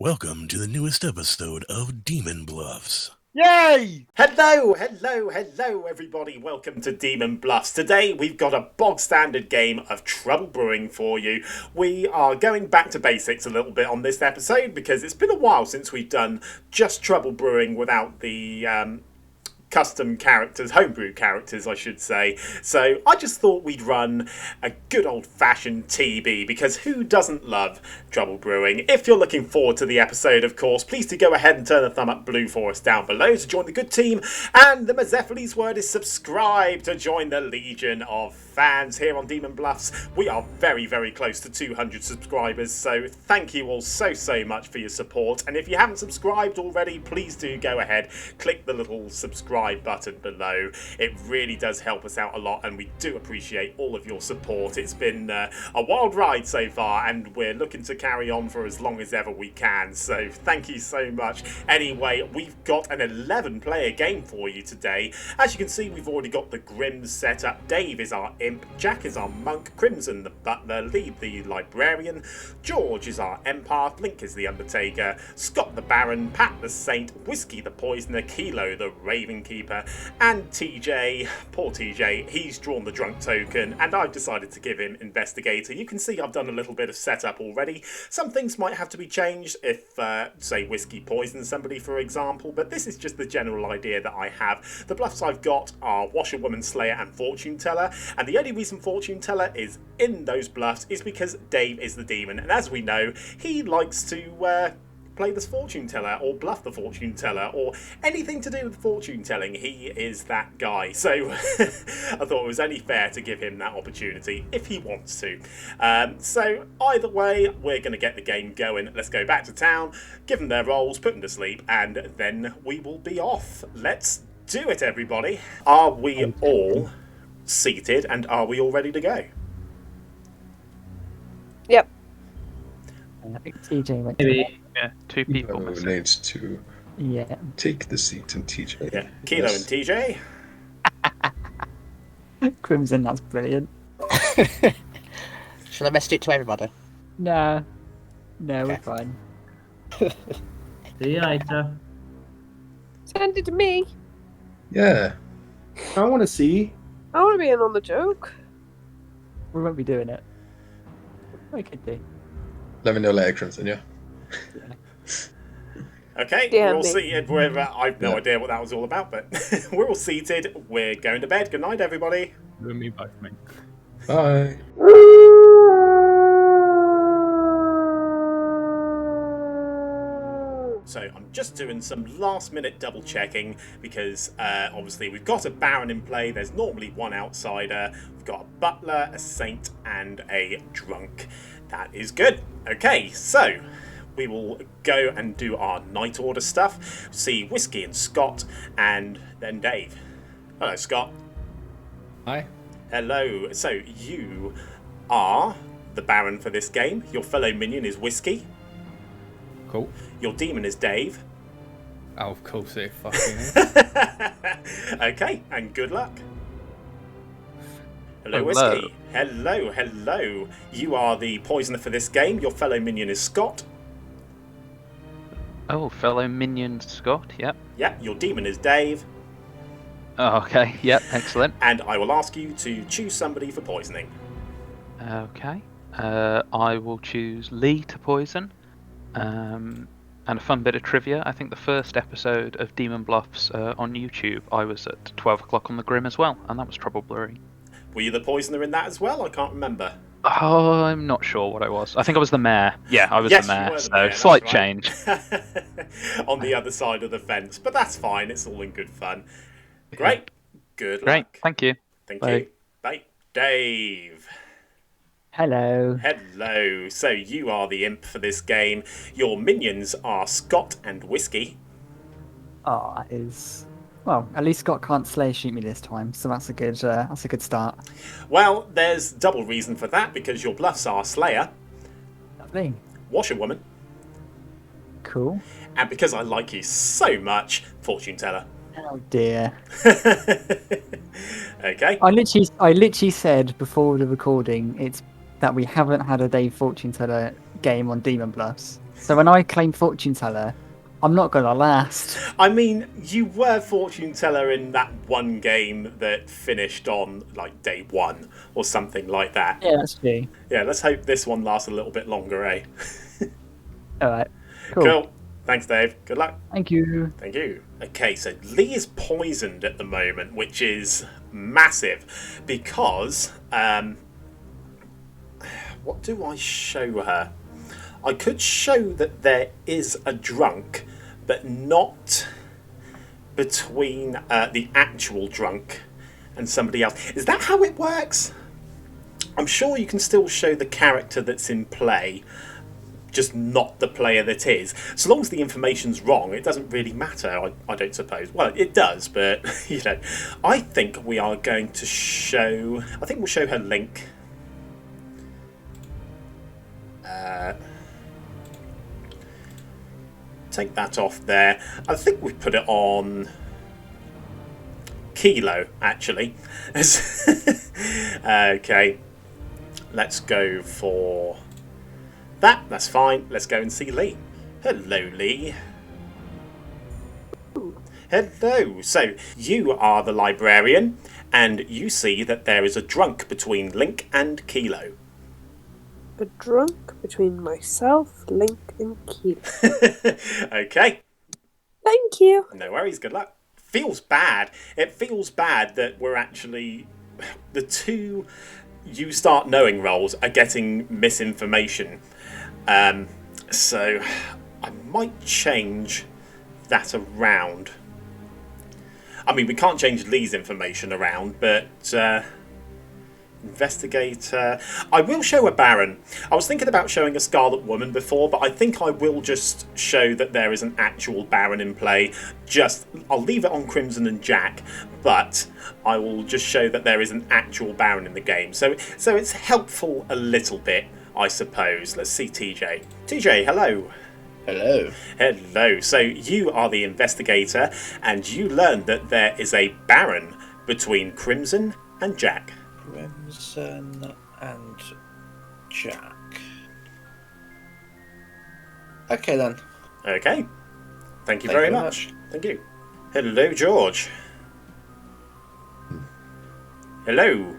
Welcome to the newest episode of Demon Bluffs. Yay! Hello, everybody. Welcome to Demon Bluffs. Today we've got a bog standard game of Trouble Brewing for you. We are going back to basics a little bit on this episode because it's been a while since we've done just Trouble Brewing without the custom characters, homebrew characters, I should say. So I just thought we'd run a good old-fashioned TB because who doesn't love Trouble Brewing? If you're looking forward to the episode, of course, please do go ahead and turn the thumb up blue for us down below to join the good team. And the Mazephiles word is subscribe to join the legion of fans here on Demon Bluffs. We are very, very close to 200 subscribers, so thank you all so much for your support. And if you haven't subscribed already, please do go ahead, click the little subscribe button below. It really does help us out a lot, and we do appreciate all of your support. It's been a wild ride so far, and we're looking to carry on for as long as ever we can, so thank you so much. Anyway, we've got an 11-player game for you today. As you can see, we've already got the Grims set up. Dave is our imp, Jack is our monk, Crimson the butler, Leigh the librarian, George is our empath, Link is the undertaker, Scott the baron, Pat the saint, Whiskey the poisoner, Kilo the raven keeper, and TJ, poor TJ, he's drawn the drunk token, and I've decided to give him investigator. You can see I've done a little bit of setup already. Some things might have to be changed if, say, Whiskey poisons somebody, for example, but this is just the general idea that I have. The bluffs I've got are Washerwoman, Slayer, and Fortune Teller, and the only reason Fortune Teller is in those bluffs is because Dave is the demon, and as we know, he likes to play the fortune teller or bluff the fortune teller or anything to do with fortune telling. He is that guy, so I thought it was only fair to give him that opportunity if he wants to. So either way, we're going to get the game going. Let's go back to town, give them their roles, put them to sleep, and then we will be off. Let's do it, everybody. Are we all seated and are we all ready to go? Yep. I think TJ went Maybe two people. Who needs to take the seat and TJ? Yeah, Kilo and TJ. Crimson, that's brilliant. Shall I message it to everybody? No, we're fine. See you later. Send it to me. Yeah. I want to see. I want to be in on the joke. We won't be doing it. We could do. Let me know later, Crimson, yeah? Okay, Yeah, we're all me. seated. I've no idea what that was all about, but we're all seated. We're going to bed. Good night, everybody. You and me both, mate. Bye. So I'm just doing some last minute double checking because obviously we've got a baron in play. There's normally one outsider. We've got a butler, a saint, and a drunk. That is good. Okay, so we will go and do our night order stuff. See Whiskey and Scott, and then Dave. Hello, Scott. Hi. Hello. So you are the baron for this game. Your fellow minion is Whiskey. Cool. Your demon is Dave. Oh, of course it fucking is. Okay, and good luck. Hello, Hello. Whiskey. Hello. You are the poisoner for this game. Your fellow minion is Scott. Oh, fellow minion Scott, yep. Yeah, your demon is Dave. Oh, okay, yep, excellent. And I will ask you to choose somebody for poisoning. Okay. I will choose Leigh to poison. And a fun bit of trivia, I think the first episode of Demon Bluffs on YouTube, I was at 12 o'clock on the Grim as well, and that was Trouble Blurry. Were you the poisoner in that as well? I can't remember. Oh, I'm not sure what I was. I think I was the mayor. Yeah, I was Yes, the you mayor, were the so mayor, that's slight right. change. On the other side of the fence, but that's fine. It's all in good fun. Great. Good Great, luck. thank you. Thank Bye. you. Bye. Dave. Hello. Hello. So you are the imp for this game. Your minions are Scott and Whiskey. Oh, that is. Well, at least Scott can't slay shoot me this time, so that's a good start. Well, there's double reason for that because your bluffs are Slayer, Lovely. Washerwoman, Cool. and because I like you so much, Fortune Teller. Oh dear. Okay. I literally said before the recording that we haven't had a Dave Fortune Teller game on Demon Bluffs. So when I claim fortune teller, I'm not gonna last. I mean, you were fortune teller in that one game that finished on like day 1 or something like that. Yeah, that's true. Yeah, let's hope this one lasts a little bit longer, eh? All right. Cool. Cool. Thanks, Dave. Good luck. Thank you. Thank you. Okay, so Leigh is poisoned at the moment, which is massive because what do I show her? I could show that there is a drunk, but not between the actual drunk and somebody else. Is that how it works? I'm sure you can still show the character that's in play, just not the player that is. So long as the information's wrong, it doesn't really matter, I don't suppose. Well, it does, but, you know, I think we are going to show... I think we'll show her link. Take that off there. I think we put it on Kilo, actually. Okay. Let's go for that. That's fine. Let's go and see Leigh. Hello, Leigh. Hello. So, you are the librarian, and you see that there is a drunk between Link and Kilo. A drunk between myself, Link, and Kilo. Okay. Thank you. No worries. Good luck. Feels bad. It feels bad that we're actually... The two you start knowing roles are getting misinformation. So I might change that around. I mean, we can't change Leigh's information around, but investigator. I will show a Baron. I was thinking about showing a Scarlet Woman before, but I think I will just show that there is an actual Baron in play. I'll leave it on Crimson and Jack, but I will just show that there is an actual Baron in the game. So it's helpful a little bit, I suppose. Let's see TJ. TJ, hello. Hello. Hello. So you are the investigator, and you learned that there is a Baron between Crimson and Jack. Crimson and Jack. Okay then. Okay. Thank you very much. Thank you. Hello, George. Hello.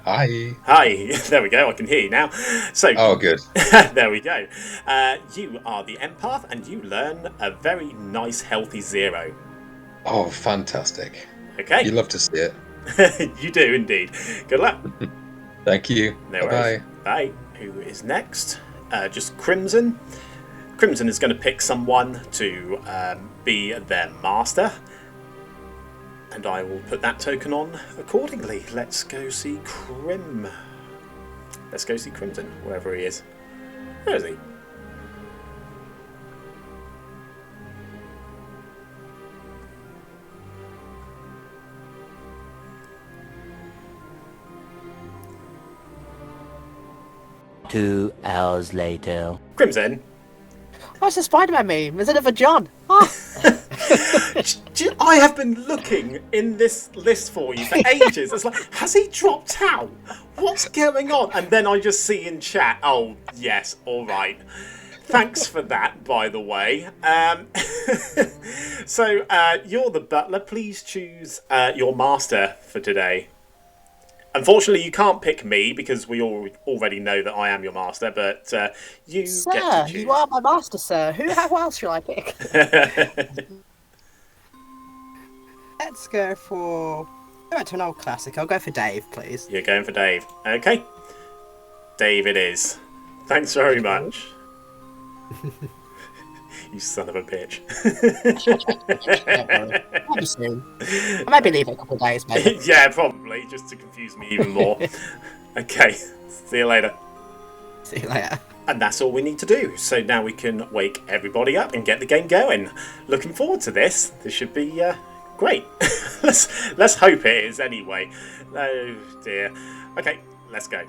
Hi. Hi. There we go. I can hear you now. So. Oh, good. There we go. You are the empath, and you learn a very nice, healthy 0. Oh, fantastic. Okay. You love to see it. You do indeed. Good luck. Thank you. No worries. Bye. Who is next? Just Crimson. Crimson is going to pick someone to be their master. And I will put that token on accordingly. Let's go see Let's go see Crimson, wherever he is. Where is he? Two hours later. Crimson? What's the Spider-Man meme? There's another John. Oh. I have been looking in this list for you for ages. It's like, has he dropped out? What's going on? And then I just see in chat, oh, yes, all right. Thanks for that, by the way. So, you're the butler. Please choose your master for today. Unfortunately, you can't pick me because we already know that I am your master, but you Sir, get to choose. you are my master, sir. Who else shall I pick? Let's go for... Go to an old classic. I'll go for Dave, please. You're going for Dave. Okay. Dave it is. Thanks very much. You son of a bitch. Maybe soon. I maybe leave it a couple of days, maybe. Yeah, probably, just to confuse me even more. Okay, see you later. See you later. And that's all we need to do. So now we can wake everybody up and get the game going. Looking forward to this. This should be great. let's hope it is anyway. Oh dear. Okay, let's go.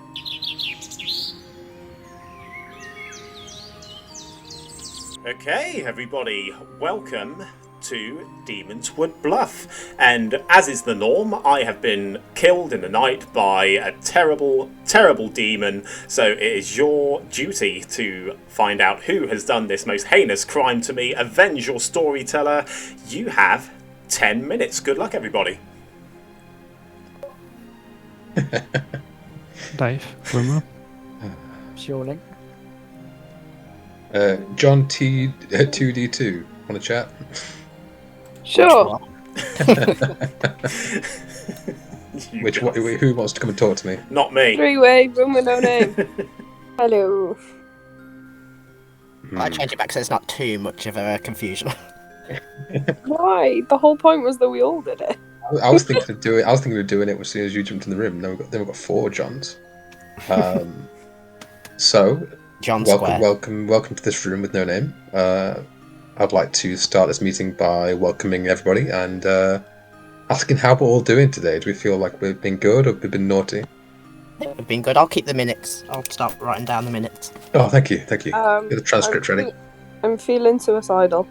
Okay, everybody, welcome to Demonswood Bluff. And as is the norm, I have been killed in the night by a terrible, terrible demon, so it is your duty to find out who has done this most heinous crime to me. Avenge your storyteller. You have 10 minutes. Good luck, everybody. Dave, rumor. Sure, Link. John T 2D2. Want to chat? Sure. Who wants to come and talk to me? Not me. Three-way, room with no name. Hello. I change it back so it's not too much of a confusion. Why? The whole point was that we all did it. I was thinking of doing it as soon as you jumped in the room. Then we've got 4 Johns. So, John Square. welcome to this room with no name. I'd like to start this meeting by welcoming everybody and asking how we're all doing today. Do we feel like we've been good or we've been naughty? We've been good. I'll keep the minutes. I'll start writing down the minutes. Oh, thank you. Get the transcript ready. I'm feeling suicidal.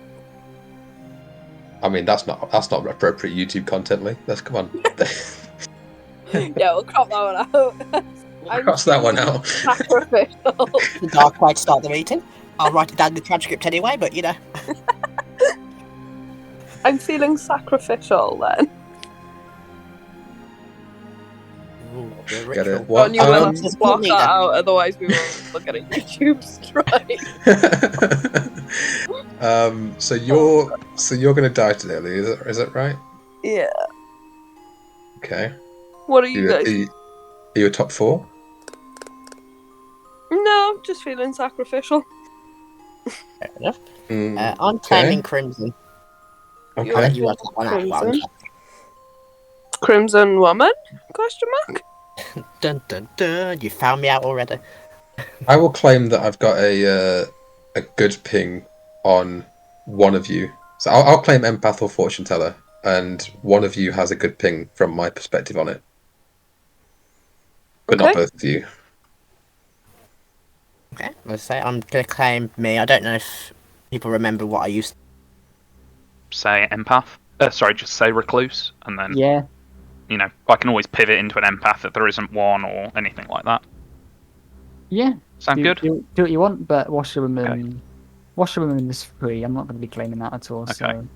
I mean, that's not appropriate YouTube content, Leigh. Let's come on. Yeah, we'll crop that one out. Cross that one out. Sacrificial. The dark way to start the meeting. I'll write it down in the transcript anyway, but you know. I'm feeling sacrificial then. Ooh, Get it? John, you will have to Just block me that then. out, otherwise we will get a YouTube strike. So you're gonna die today, Leigh, is that right? Yeah. Okay. What are you guys? Are you a top 4? No, just feeling sacrificial. Fair enough. Okay. I'm claiming Crimson. Okay. I'll let you work that one out. Crimson. Crimson woman? Question mark? Dun dun dun. You found me out already. I will claim that I've got a good ping on one of you. So I'll claim empath or fortune teller, and one of you has a good ping from my perspective on it, but not both of you. Okay, let's say I'm gonna claim me. I don't know if people remember what I used to Say empath. Sorry, just say recluse, and then Yeah. I can always pivot into an empath if there isn't one or anything like that. Yeah. Sound good? Do what you want, but Washerwoman is free. I'm not going to be claiming that at all. Okay. So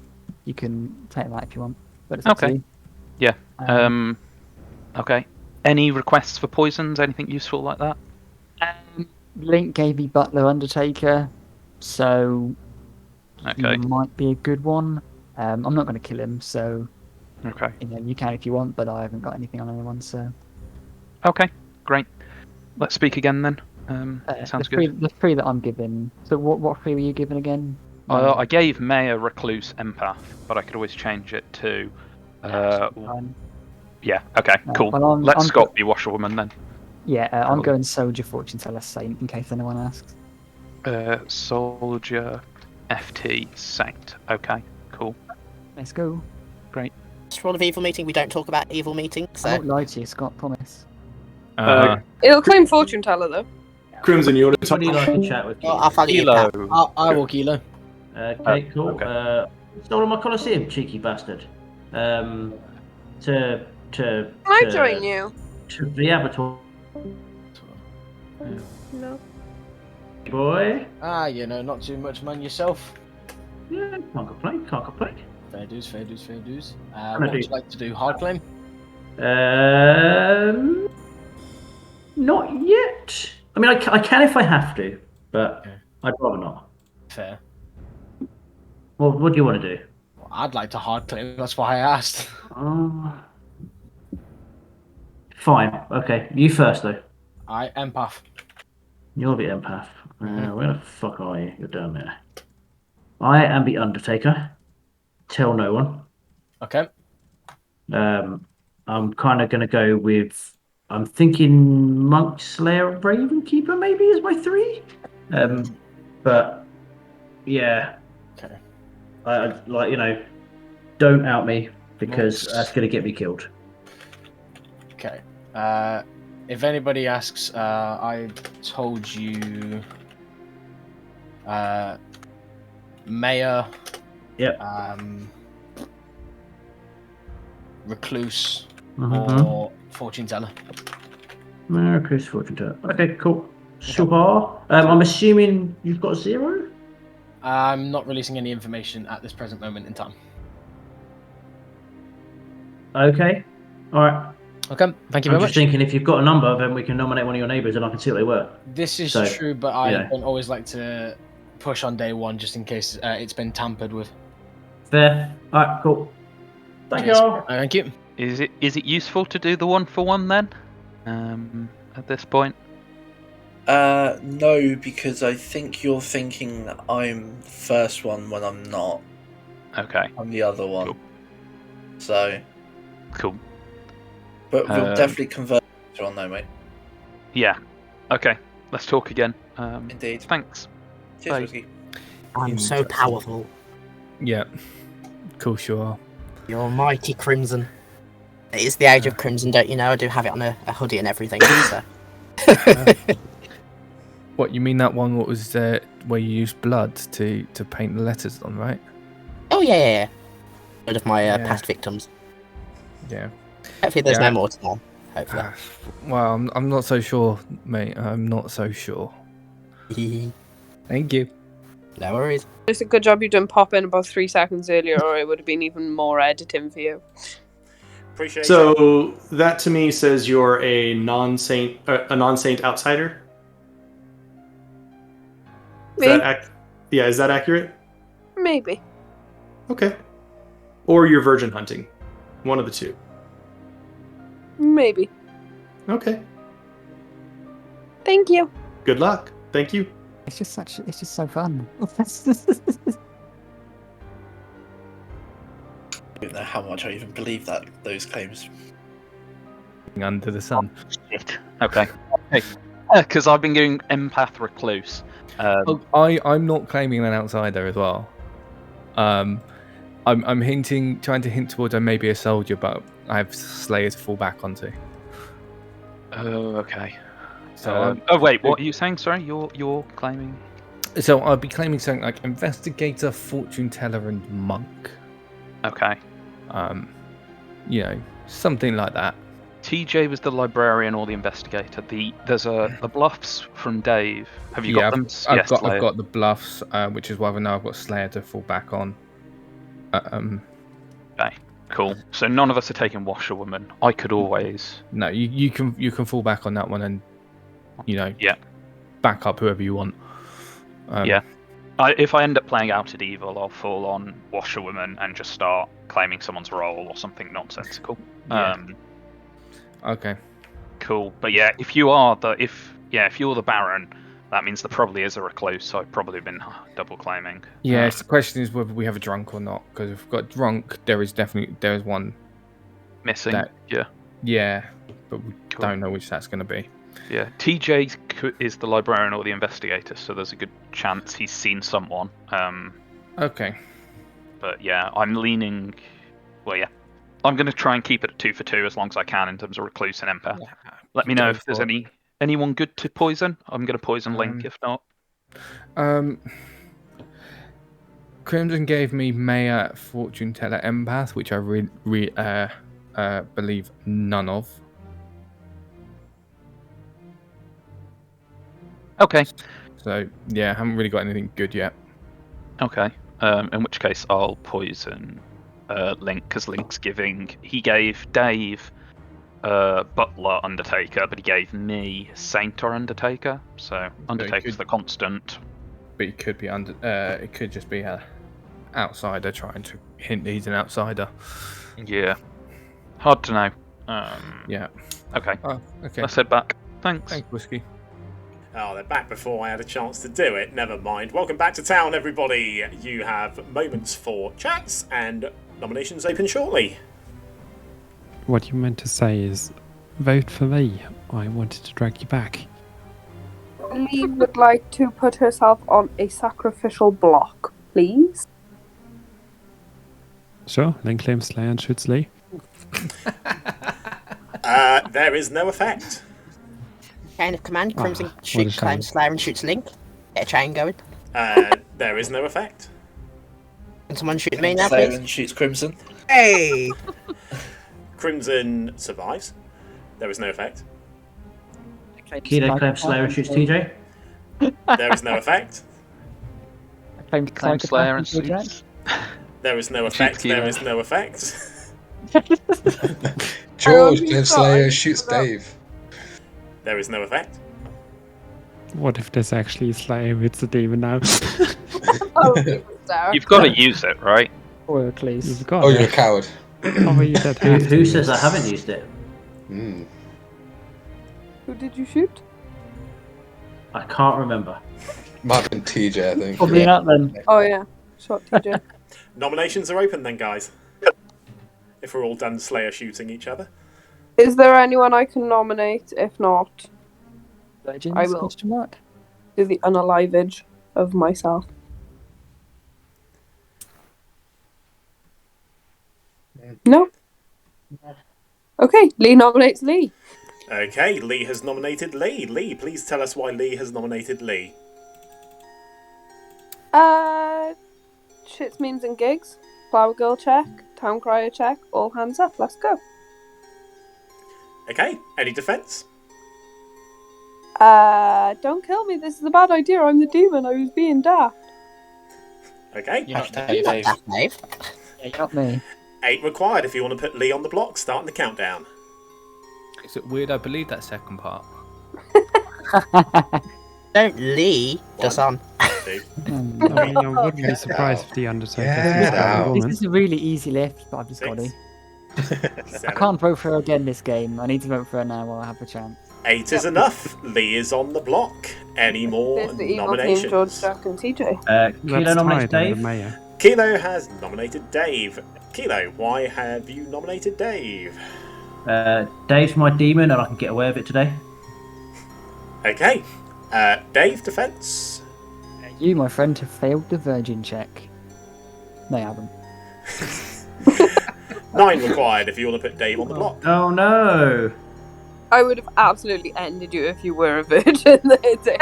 you can take that if you want. But it's up to Okay. you. Yeah. Okay. Any requests for poisons? Anything useful like that? Link gave me Butler Undertaker, so Okay. he might be a good one. I'm not going to kill him, so Okay. you can if you want, but I haven't got anything on anyone, so. Okay. Great. Let's speak again then. Sounds good. The 3 that I'm given. So what 3 were you given again? I gave May a recluse empath, but I could always change it to. Fine. Yeah. Okay. Cool. Well, Let's Scott be washerwoman then. Yeah, I'm going Soldier Fortune Teller Saint in case anyone asks. Soldier, FT, Saint. Okay. Cool. Let's go. Great. Just roll of evil meeting. We don't talk about evil meetings. I So won't lie to you, Scott. Promise. It'll claim fortune teller though. Crimson, you're the top. Would you like to chat with well, I'll follow you. Kilo. Pat. I will Kilo. Okay, cool. Okay. Stolen my Colosseum, cheeky bastard. To Can I join you? to the Avatar No. boy. Not too much, man. Yourself. Yeah, can't complain. Fair dues. Gonna What would do- you like to do? Hard claim? Not yet. I mean, I can if I have to, but Okay. I'd rather not. Fair. Well, what do you want to do? Well, I'd like to hard claim. That's why I asked. Fine. Okay, you first though. I empath. You're the empath. Where the fuck are you? You're down there. I am the Undertaker. Tell no one. Okay. I'm kind of going to go with. I'm thinking Monk Slayer and Raven Keeper maybe is my 3. But yeah. Okay. I don't out me because that's going to get me killed. Okay. If anybody asks, I told you Maya Yep. Recluse Mhm. or fortune teller. Chris fortune teller. Okay, cool. Super. I'm assuming you've got 0. I'm not releasing any information at this present moment in time. Okay. All right. Okay, thank you I'm very just much. thinking if you've got a number, then we can nominate one of your neighbours and I can see what they were. This is So, true, but I yeah. don't always like to push on day one just in case it's been tampered with. Fair. All right, cool. Thank you. Thank you. Is it useful to do the 1-for-1 then? At this point? No, because I think you're thinking that I'm the first one when I'm not. Okay. I'm the other one. Cool. So. Cool. But we'll definitely convert later on, though, mate. Yeah. Okay. Let's talk again. Indeed. Thanks. Cheers, Bye. Whiskey. I'm so powerful. Yeah. Cool, sure. You're mighty Crimson. It is the age of Crimson, don't you know? I do have it on a hoodie and everything. So. What, you mean that one what was where you used blood to paint the letters on, right? Oh, yeah. One of my past victims. Yeah. Hopefully there's no more to come. Hopefully. Well, I'm not so sure, mate. I'm not so sure. Thank you. No worries. It's a good job you didn't pop in about 3 seconds earlier, or it would have been even more editing for you. Appreciate So that to me says you're a non-saint outsider. Me? Is that accurate? Maybe. Okay. Or you're virgin hunting. One of the two. Maybe. Okay. Thank you. Good luck. Thank you. It's just so fun. I don't know how much I even believe those claims. Under the sun. Shit. Okay. Because I've been doing empath recluse. I'm not claiming an outsider as well. I'm trying to hint towards I may be a soldier, but I have Slayer to fall back onto. Oh, okay. So wait, what are you saying? Sorry, you're claiming. So I'll be claiming something like investigator, fortune teller, and monk. Okay. Something like that. TJ was the librarian or the investigator. There's the bluffs from Dave. Have you got them? I've got the bluffs, which is why now I've got Slayer to fall back on. Okay, cool. So none of us are taking washerwoman. I could always. No, you can fall back on that one and back up whoever you want. If I end up playing Outed Evil, I'll fall on washerwoman and just start claiming someone's role or something nonsensical. Okay. Cool. But yeah, if you're the Baron, that means there probably is a recluse. So I've probably been double claiming. Yes, the question is whether we have a drunk or not. Because if we've got drunk, there is one missing. Yeah, but we don't know which that's going to be. Yeah, TJ is the librarian or the investigator, so there's a good chance he's seen someone. Okay. But yeah, I'm leaning. Well, yeah, I'm going to try and keep it at 2 for 2 as long as I can in terms of recluse and empath. Let me know if there's anyone good to poison. I'm going to poison Link if not. Crimson gave me Mayor, Fortune Teller, Empath, which I believe none of. Okay. So yeah, I haven't really got anything good yet. Okay. In which case I'll poison Link, because he gave Dave Butler Undertaker, but he gave me Saint or Undertaker. So Undertaker's the constant. But it could be it could just be a outsider trying to hint he's an outsider. Yeah. Hard to know. Yeah. Okay. Okay. Let's head back. Thanks. Thanks, Whiskey. Oh, they're back before I had a chance to do it. Never mind. Welcome back to town, everybody. You have moments for chats and nominations open shortly. What you meant to say is, vote for Leigh. I wanted to drag you back. Leigh would like to put herself on a sacrificial block, please. Sure, then claim Slayer and shoots Leigh. There is no effect. Chain of command, Crimson claims Slayer and shoots Link. Get a chain going. There is no effect. Can someone shoot me now, Slayer please? and shoots Crimson. Hey! Crimson survives. There is no effect. Kilo claims Slayer and shoots TJ. There is no effect. Claim Slayer and psychopath, suits. There is no Shoots effect. Kilo. There is no effect. George claims Slayer shoots Dave. There is no effect. What if there's actually a Slayer with the demon now? You've got to use it, right? Or at least. You've got Oh, it. you're a coward. Oh, you did Who, have who to says I use- haven't used it? Mm. Who did you shoot? I can't remember. Might have been TJ, I think. Probably not then. Oh yeah, shot TJ. Nominations are open then, guys. If we're all done Slayer shooting each other. Is there anyone I can nominate? If not, Legends, I will. question mark? Do the unalivage of myself. No. Okay, Leigh nominates Leigh. Okay, Leigh has nominated Leigh. Leigh, please tell us why Leigh has nominated Leigh. Shits, memes and gigs. Flower girl check. Town crier check. All hands up. Let's go. Okay, any defence? Don't kill me. This is a bad idea. I'm the demon. I was being daft. Okay. You're not Dave. Dave. Dave. Yeah, not me. 8 required if you want to put Leigh on the block, starting the countdown. Is it weird? I believe that second part. Don't Leigh just on. 2. I mean, I wouldn't be surprised if the Undertaker's Get a out. woman. This is a really easy lift, but I've just got 6. to. I can't vote for her again this game. I need to vote for her now while I have a chance. 8 is enough. Leigh is on the block. Any more There's the evil team, George, nominations? Jack, and TJ. Kilo That's nominates tied on the Dave. mayor. Kilo has nominated Dave. Kilo, why have you nominated Dave? Dave's my demon and I can get away with it today. Okay. Dave, defence. You, my friend, have failed the virgin check. No, you haven't. 9 required if you want to put Dave on the block. Oh no! I would have absolutely ended you if you were a virgin that day.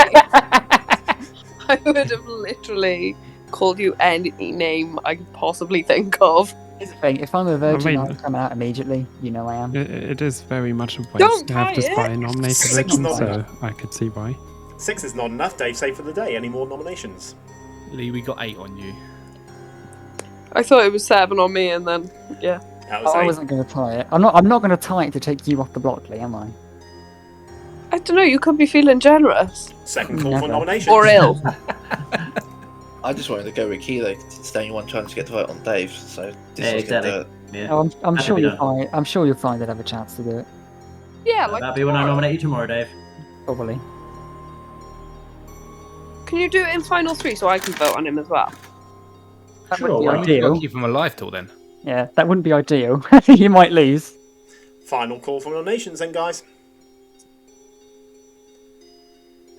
I would have literally called you any name I could possibly think of. Here's the thing, if I'm a virgin, I mean- I'll come out immediately. You know I am. It is very much a waste Don't to have try this it. by nominated 6 virgin, not so enough. I could see why. 6 is not enough. Dave, save for the day. Any more nominations? Leigh, we got 8 on you. I thought it was 7 on me, and then yeah. That was I 8. wasn't going to tie it. I'm not going to tie it to take you off the block, Lee, am I? I don't know. You could be feeling generous Second call for Never. nominations. or ill. I just wanted to go with Kilo, staying one chance to get to vote on Dave, so this Yeah, was gonna do exactly. it. Yeah. No, I'm That'd sure be you'll done. find. I'm sure you'll find I'd have a chance to do it. Yeah, like That'll be when I tomorrow. nominate you tomorrow, Dave. Probably. Can you do it in final 3 so I can vote on him as well? That Sure, wouldn't why be not? You've got to ideal. keep him alive till then. Yeah, that wouldn't be ideal. You might lose. Final call for nominations then, guys.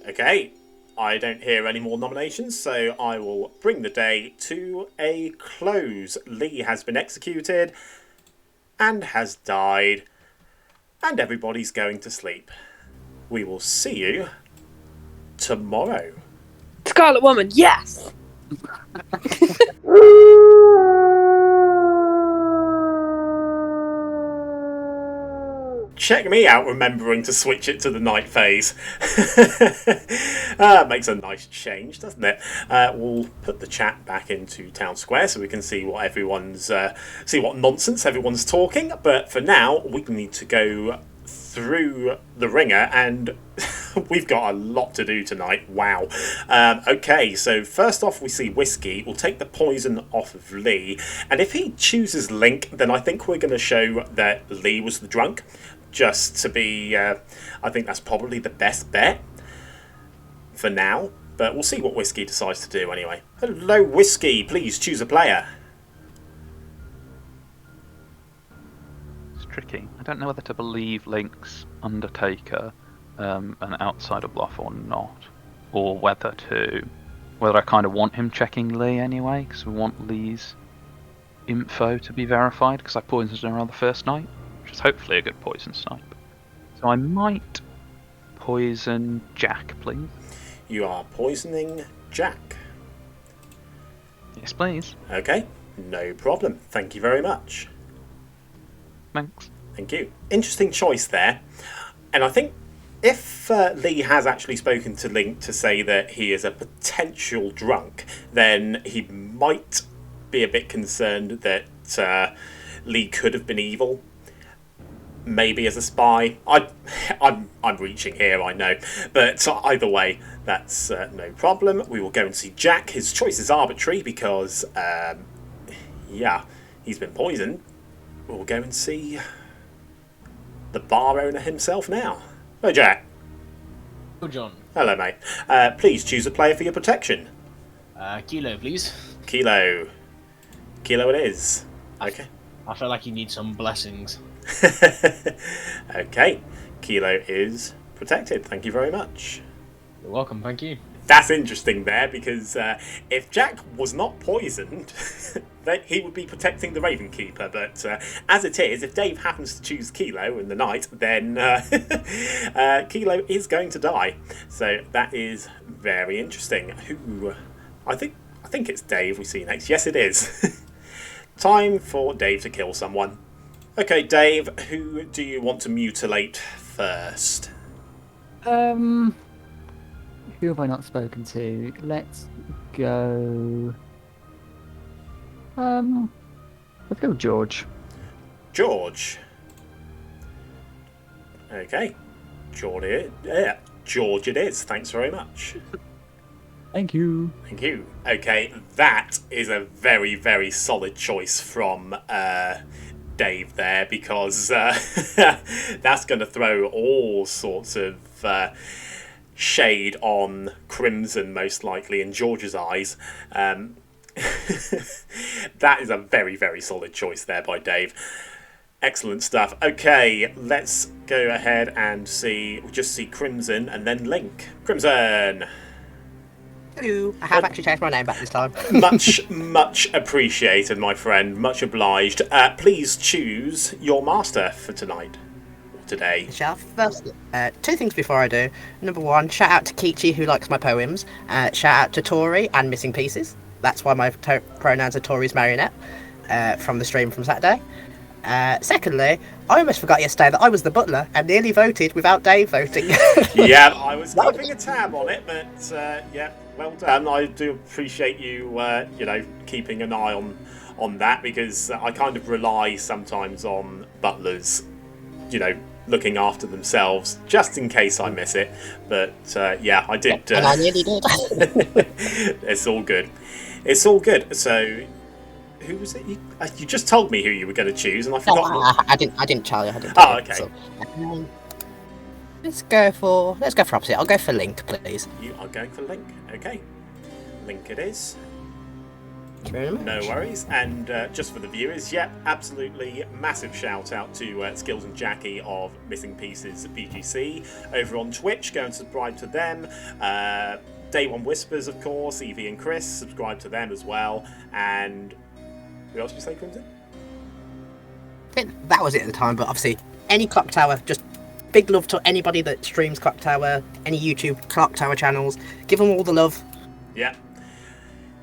Okay. I don't hear any more nominations, so I will bring the day to a close. Leigh has been executed and has died, and everybody's going to sleep. We will see you tomorrow. Scarlet Woman, yes! Check me out remembering to switch it to the night phase. Makes a nice change, doesn't it? We'll put the chat back into Town Square so we can see what everyone's see what nonsense everyone's talking. But for now, we need to go through the ringer, and we've got a lot to do tonight. Wow. Okay, so first off we see Whiskey. We'll take the poison off of Leigh, and if he chooses Link, then I think we're going to show that Leigh was the drunk, just to be I think that's probably the best bet for now, but we'll see what Whiskey decides to do anyway. Hello Whiskey, please choose a player. Tricky. I don't know whether to believe Link's Undertaker an outsider bluff or not, or whether I kind of want him checking Leigh anyway, because we want Leigh's info to be verified, because I poisoned her on the first night, which is hopefully a good poison snipe. So I might poison Jack, please. You are poisoning Jack. Yes, please. Okay, No problem. Thank you very much. Thanks. Thank you. Interesting choice there. And I think if Leigh has actually spoken to Link to say that he is a potential drunk, then he might be a bit concerned that Leigh could have been evil. Maybe as a spy. I'm reaching here, I know. But either way, that's no problem. We will go and see Jack. His choice is arbitrary because, yeah, he's been poisoned. We'll go and see the bar owner himself now. Hello, Jack. Hello, John. Hello, mate. Please choose a player for your protection. Kilo, please. Kilo. Kilo it is. Okay. I feel like you need some blessings. Okay. Kilo is protected. Thank you very much. You're welcome, thank you. That's interesting there, because if Jack was not poisoned, then he would be protecting the Raven Keeper. But as it is, if Dave happens to choose Kilo in the night, then Kilo is going to die. So that is very interesting. Who? I think it's Dave we see next. Yes, it is. Time for Dave to kill someone. Okay, Dave, who do you want to mutilate first? Who have I not spoken to? Let's go. Let's go, George. George. Okay, George it is. Thanks very much. Thank you. Thank you. Okay, that is a very, very solid choice from Dave there, because that's going to throw all sorts of shade on Crimson, most likely, in George's eyes. That is a very, very solid choice there by Dave. Excellent stuff. Okay, let's go ahead and see. We'll just see Crimson and then Link. Crimson! Hello. I have actually changed my name back this time. much appreciated, my friend. Much obliged. Please choose your master for tonight. Or today. First, two things before I do. Number one, shout out to Kichi, who likes my poems. Shout out to Tori and Missing Pieces. That's why my pronouns are Tori's Marionette from the stream from Saturday. Secondly, I almost forgot yesterday that I was the butler and nearly voted without Dave voting. Yeah, I was keeping a tab on it, but yeah, well done. I do appreciate you, keeping an eye on that, because I kind of rely sometimes on butlers, looking after themselves, just in case I miss it. But yeah, I did. And I nearly did. It's all good. It's all good. So, who was it? You just told me who you were going to choose, and I forgot. I didn't tell you. Oh, okay. So, let's go for opposite. I'll go for Link, please. You are going for Link. Okay, Link it is. Thank you very much. No worries. And just for the viewers, yep, absolutely massive shout out to Skills and Jackie of Missing Pieces BGC over on Twitch. Go and subscribe to them. Day One Whispers, of course, Evie and Chris, subscribe to them as well. And who else did you say, Crimson? I think that was it at the time, but obviously, any Clocktower, just big love to anybody that streams Clocktower, any YouTube Clocktower channels. Give them all the love. Yeah.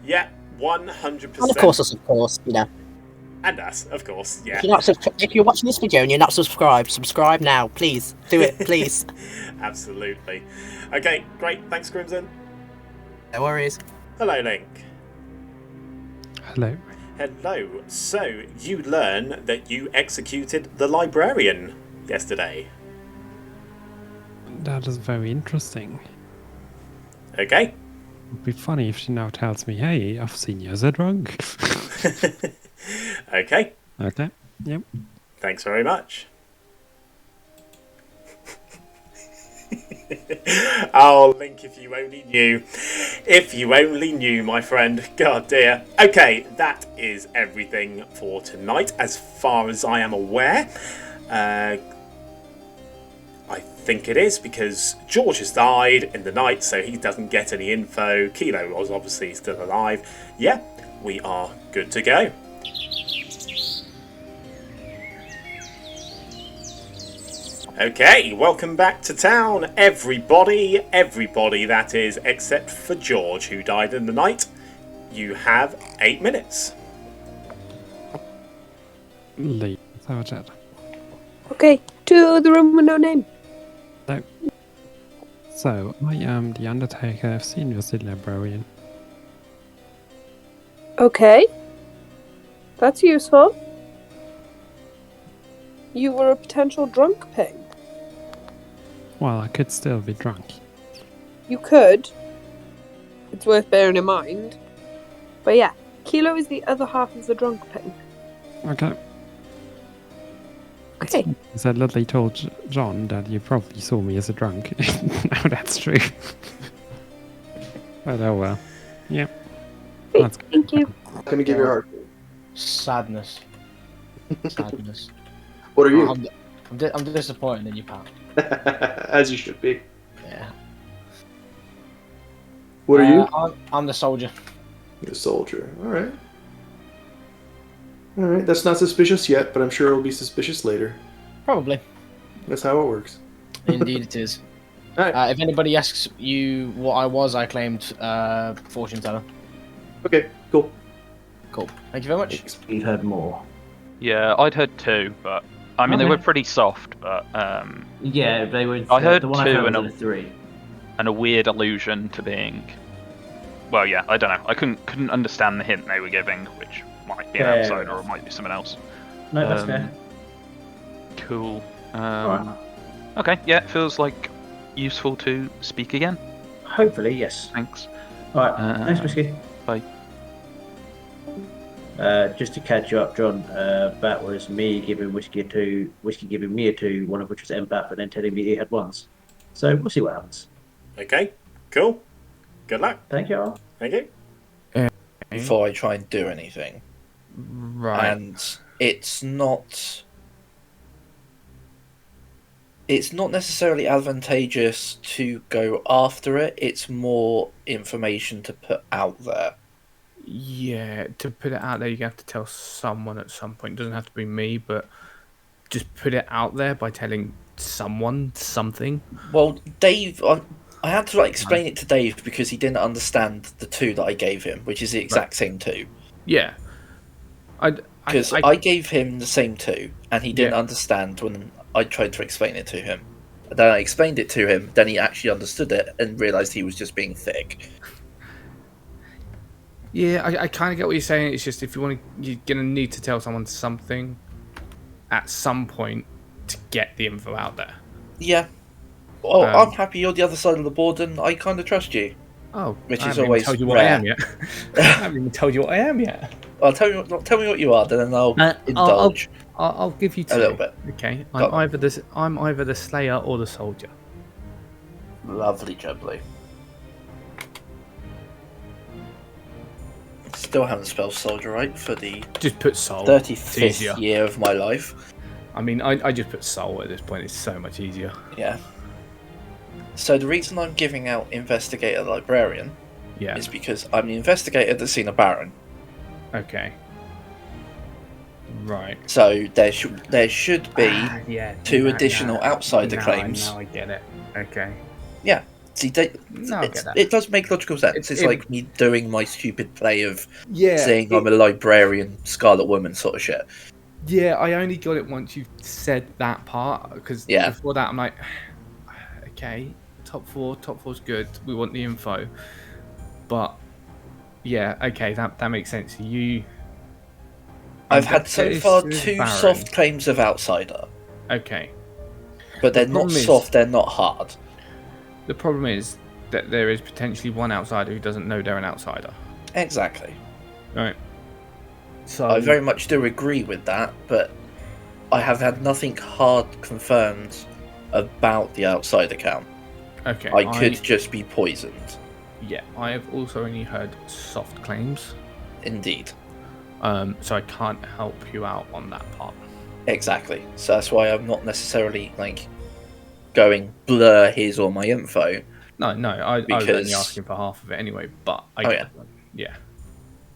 Yeah, 100%. And of course, And us, of course, yeah. If you're watching this video and you're not subscribed, subscribe now. Please. Do it, please. Absolutely. Okay, great. Thanks, Crimson. No worries. Hello, Link. Hello. Hello. So, you learn that you executed the librarian yesterday. That is very interesting. Okay. It'd be funny if she now tells me, hey, I've seen you as a drunk. Okay. Okay. Yep. Thanks very much. Oh, Link, if you only knew. If you only knew, my friend. God dear. Okay, that is everything for tonight, as far as I am aware. I think it is, because George has died in the night, so he doesn't get any info. Kilo was obviously still alive. Yeah, we are good to go. Okay, welcome back to town, everybody. Everybody, that is, except for George, who died in the night. You have 8 minutes. Leigh, Sergeant. Okay, to the room with no name. No. So, I am the Undertaker of Senior Librarian. Okay. That's useful. You were a potential drunk pig. Well, I could still be drunk. You could. It's worth bearing in mind. But yeah, Kilo is the other half of the drunk pig. Okay. Okay. So Ludley told John that you probably saw me as a drunk. No, that's true. But oh well. Yep. Great, thank you. Let me give you a heart. Sadness. Sadness. What are you? I'm disappointed in you, pal. As you should be. Yeah. What are you? I'm the soldier. The soldier. Alright. Alright, that's not suspicious yet, but I'm sure it'll be suspicious later. Probably. That's how it works. Indeed it is. Alright. If anybody asks you what I was, I claimed fortune teller. Okay, cool. Cool. Thank you very much. We've heard more. Yeah, I'd heard 2, but I mean they Okay. were pretty soft. But Yeah, they were. I heard the 2 one I heard and was a a 3. and a weird allusion to being. Well, yeah, I don't know. I couldn't understand the hint they were giving, which might be an Fair outsider or enough. it might be someone else. No, that's fair. Cool. Alright. Okay, yeah, it feels like useful to speak again. Hopefully, yes. Thanks. Alright, thanks, Uh, Whiskey. Bye. Just to catch you up, John, that was me giving Whiskey giving me a 2, one of which was empath, and then telling me he had 1s. So we'll see what happens. Okay, cool. Good luck. Thank you all. Thank you. Before I try and do anything. Right. And it's not necessarily advantageous to go after it, it's more information to put out there. Yeah, to put it out there, you have to tell someone at some point. It doesn't have to be me, but just put it out there by telling someone something. Well, Dave, I had to explain it to Dave because he didn't understand the 2 that I gave him, which is the exact same 2. Yeah. Because I gave him the same 2, and he didn't understand when I tried to explain it to him. Then I explained it to him, then he actually understood it and realised he was just being thick. Yeah, I kind of get what you're saying. It's just if you want to, you're gonna need to tell someone something at some point to get the info out there. Yeah. Well, I'm happy you're the other side of the board, and I kind of trust you. Oh, which I is haven't always even told you what rare. I am yet. I haven't even told you what I am yet. Well, tell me what you are, then I'll indulge. I'll give you 2. A little bit. Okay, Go on. I'm either the Slayer or the Soldier. Lovely jubbly. Still haven't spelled soldier right for the Just put soul. It's 35th easier. year of my life. I mean, I just put soul at this point. It's so much easier. Yeah. So the reason I'm giving out investigator librarian is because I'm the investigator that's seen a baron. Okay. Right. So there should be 2 additional outsider Now claims. I get it. Okay. Yeah. See, I get that. it does make logical sense. It's like me doing my stupid play of saying I'm a librarian, Scarlet Woman sort of shit. Yeah, I only got it once you said that part, because before that I'm like, okay, top four's good. We want the info, but yeah, okay, that makes sense. I've had so far 2 soft claims of outsider. Okay, but they're not soft. They're not hard. The problem is that there is potentially one outsider who doesn't know they're an outsider. Exactly. Right. So I very much do agree with that, but I have had nothing hard confirmed about the outsider count. Okay. I could just be poisoned. Yeah, I have also only heard soft claims. Indeed. So I can't help you out on that part. Exactly. So that's why I'm not necessarily going blur his or my info. No, I was only asking for half of it anyway, but yeah.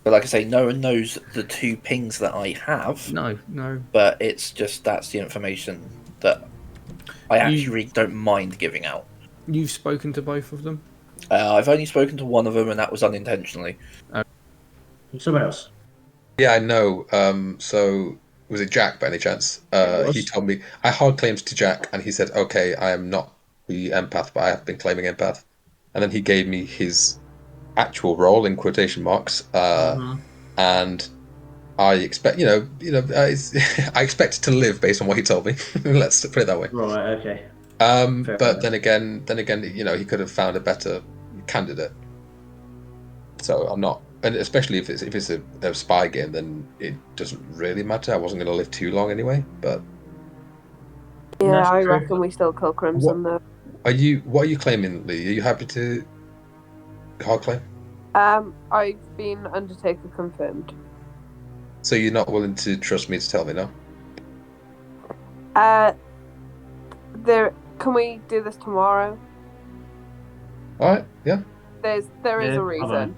But like I say, no one knows the 2 pings that I have. No. But it's just that's the information that I actually really don't mind giving out. You've spoken to both of them? I've only spoken to one of them, and that was unintentionally. Someone else. Yeah, I know. So was it Jack by any chance? was. He told me I hard claimed to Jack, and he said, "Okay, I am not the empath, but I have been claiming empath." And then he gave me his actual role in quotation marks, and I expect, I expected to live based on what he told me. Let's put it that way. Right. Okay. But then again, he could have found a better candidate. So I'm not, and especially if it's a spy game, then it doesn't really matter. I wasn't going to live too long anyway. But yeah, I reckon we still kill Crimson though. What are you claiming, Leigh? Are you happy to hard claim? I've been Undertaker confirmed. So you're not willing to trust me to tell me, no? Can we do this tomorrow? All right. Yeah. There is a reason.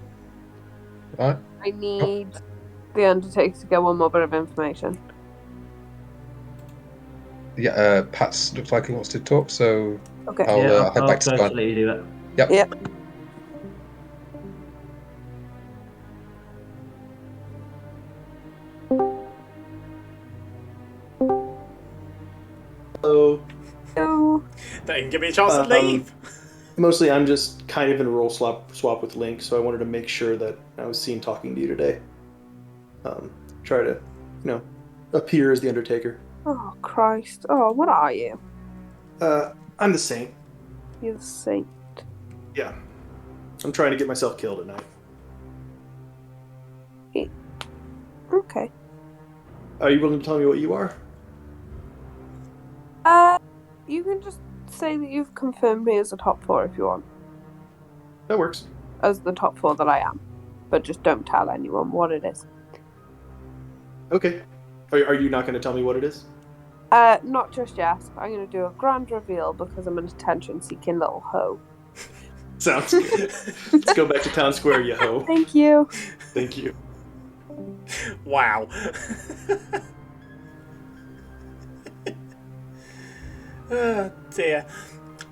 All right. I need the Undertaker to get one more bit of information. Yeah. Pat looks like he wants to talk, so okay. I'll head back to I'll let you do that. Yep. Yep. Hello. Hello. They can give me a chance to leave. Mostly, I'm just kind of in a role swap with Link, so I wanted to make sure that I was seen talking to you today. Try to, appear as the Undertaker. Oh Christ! Oh, what are you? I'm the Saint. You're the Saint. Yeah. I'm trying to get myself killed at night. Okay. Are you willing to tell me what you are? You can just say that you've confirmed me as a top 4 if you want. That works. As the top 4 that I am. But just don't tell anyone what it is. Okay. Are you not going to tell me what it is? Not just yet. I'm going to do a grand reveal because I'm an attention-seeking little hoe. Sounds good. Let's go back to Town Square, you hoe. Thank you. Thank you. Wow. Oh dear.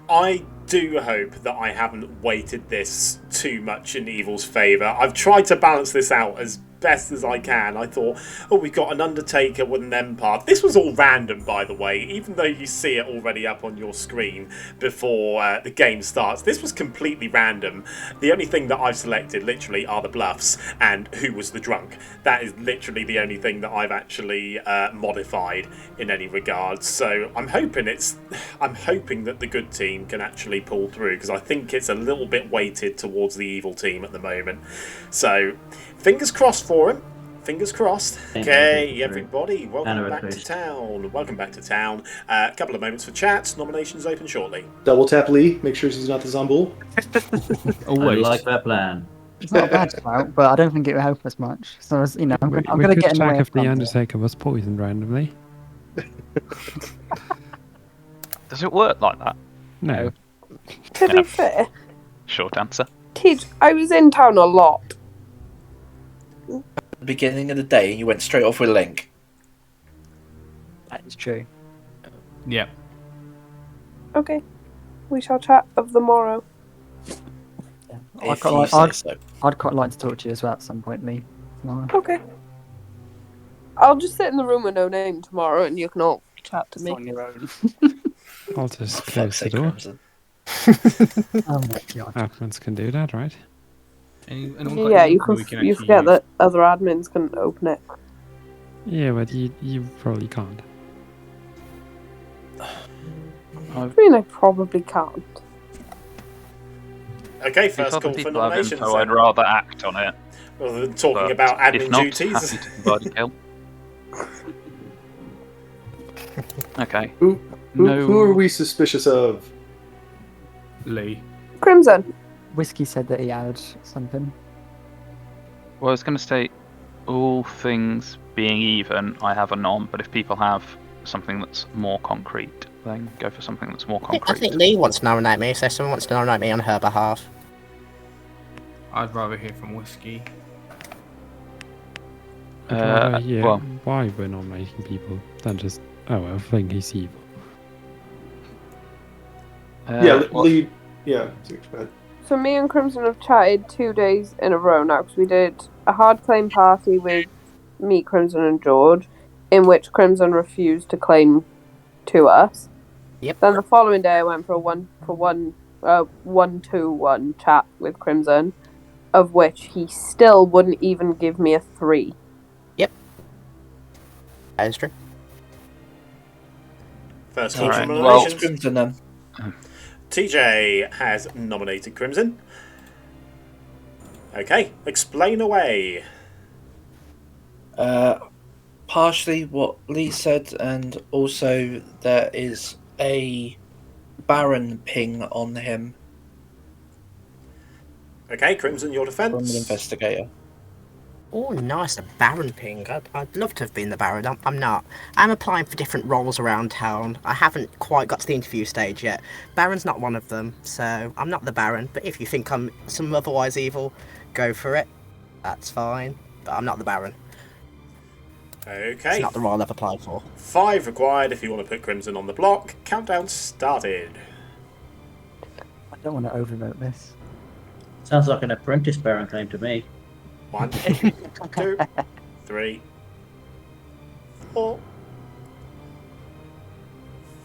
I do hope that I haven't weighted this too much in Evil's favour. I've tried to balance this out as best as I can. I thought, we've got an Undertaker with an empath. This was all random, by the way, even though you see it already up on your screen before the game starts. This was completely random. The only thing that I've selected, literally, are the bluffs and who was the drunk. That is literally the only thing that I've actually modified in any regard. So I'm hoping that the good team can actually pull through, because I think it's a little bit weighted towards the evil team at the moment. So fingers crossed for him. Fingers crossed. Okay, everybody, welcome back to town. Welcome back to town. A couple of moments for chat. Nominations open shortly. Double tap Leigh. Make sure he's not the Zombul. I like that plan. It's not a bad shout, but I don't think it will help us much. So, I'm going to we get could in the way check of if the Crumble. Undertaker was poisoned randomly. Does it work like that? No. To be fair, Short answer. Teach, I was in town a lot. At the beginning of the day, and you went straight off with Link. That is true. Yeah. Okay. We shall chat of the morrow. I'd quite like to talk to you as well at some point, Leigh. Tomorrow. Okay. I'll just sit in the room with no name tomorrow and you can all chat to me. On your own. I'll just close the door. Oh my god. Admins can do that, right? Yeah, you forget that other admins can open it. Yeah, but you probably can't. I mean, I probably can't. Okay, first call for nominations. Info, I'd rather act on it. Rather than talking about admin if not, duties. Happy to provide a kill. Okay. Who are we suspicious of? Leigh. Crimson. Whiskey said that he had something. Well, I was going to say, all things being even, I have a nom, but if people have something that's more concrete, then go for something that's more concrete. I think Leigh wants to nominate me, so someone wants to nominate me on her behalf. I'd rather hear from Whiskey. Well, why we're nominating people than just, I think he's evil. Leigh. Yeah, go ahead. So me and Crimson have chatted 2 days in a row now because we did a hard claim party with me, Crimson and George. in which Crimson refused to claim to us. Yep. Then the following day, I went for a 1-2-1 chat with Crimson, of which he still wouldn't even give me a 3. Yep. That is true. First call from Well, nominations. Crimson then. TJ has nominated Crimson. Okay, explain away. Partially what Leigh said, and also there is a Baron ping on him. Okay, Crimson, your defense. From an investigator. Oh, nice, the Baron ping. I'd love to have been the Baron. I'm not. I'm applying for different roles around town. I haven't quite got to the interview stage yet. Baron's not one of them, so I'm not the Baron. But if you think I'm some otherwise evil, go for it. That's fine. But I'm not the Baron. Okay. It's not the role I've applied for. 5 required if you want to put Crimson on the block. Countdown started. I don't want to overvote this. Sounds like an apprentice Baron claim to me. 1, 2, 3, 4,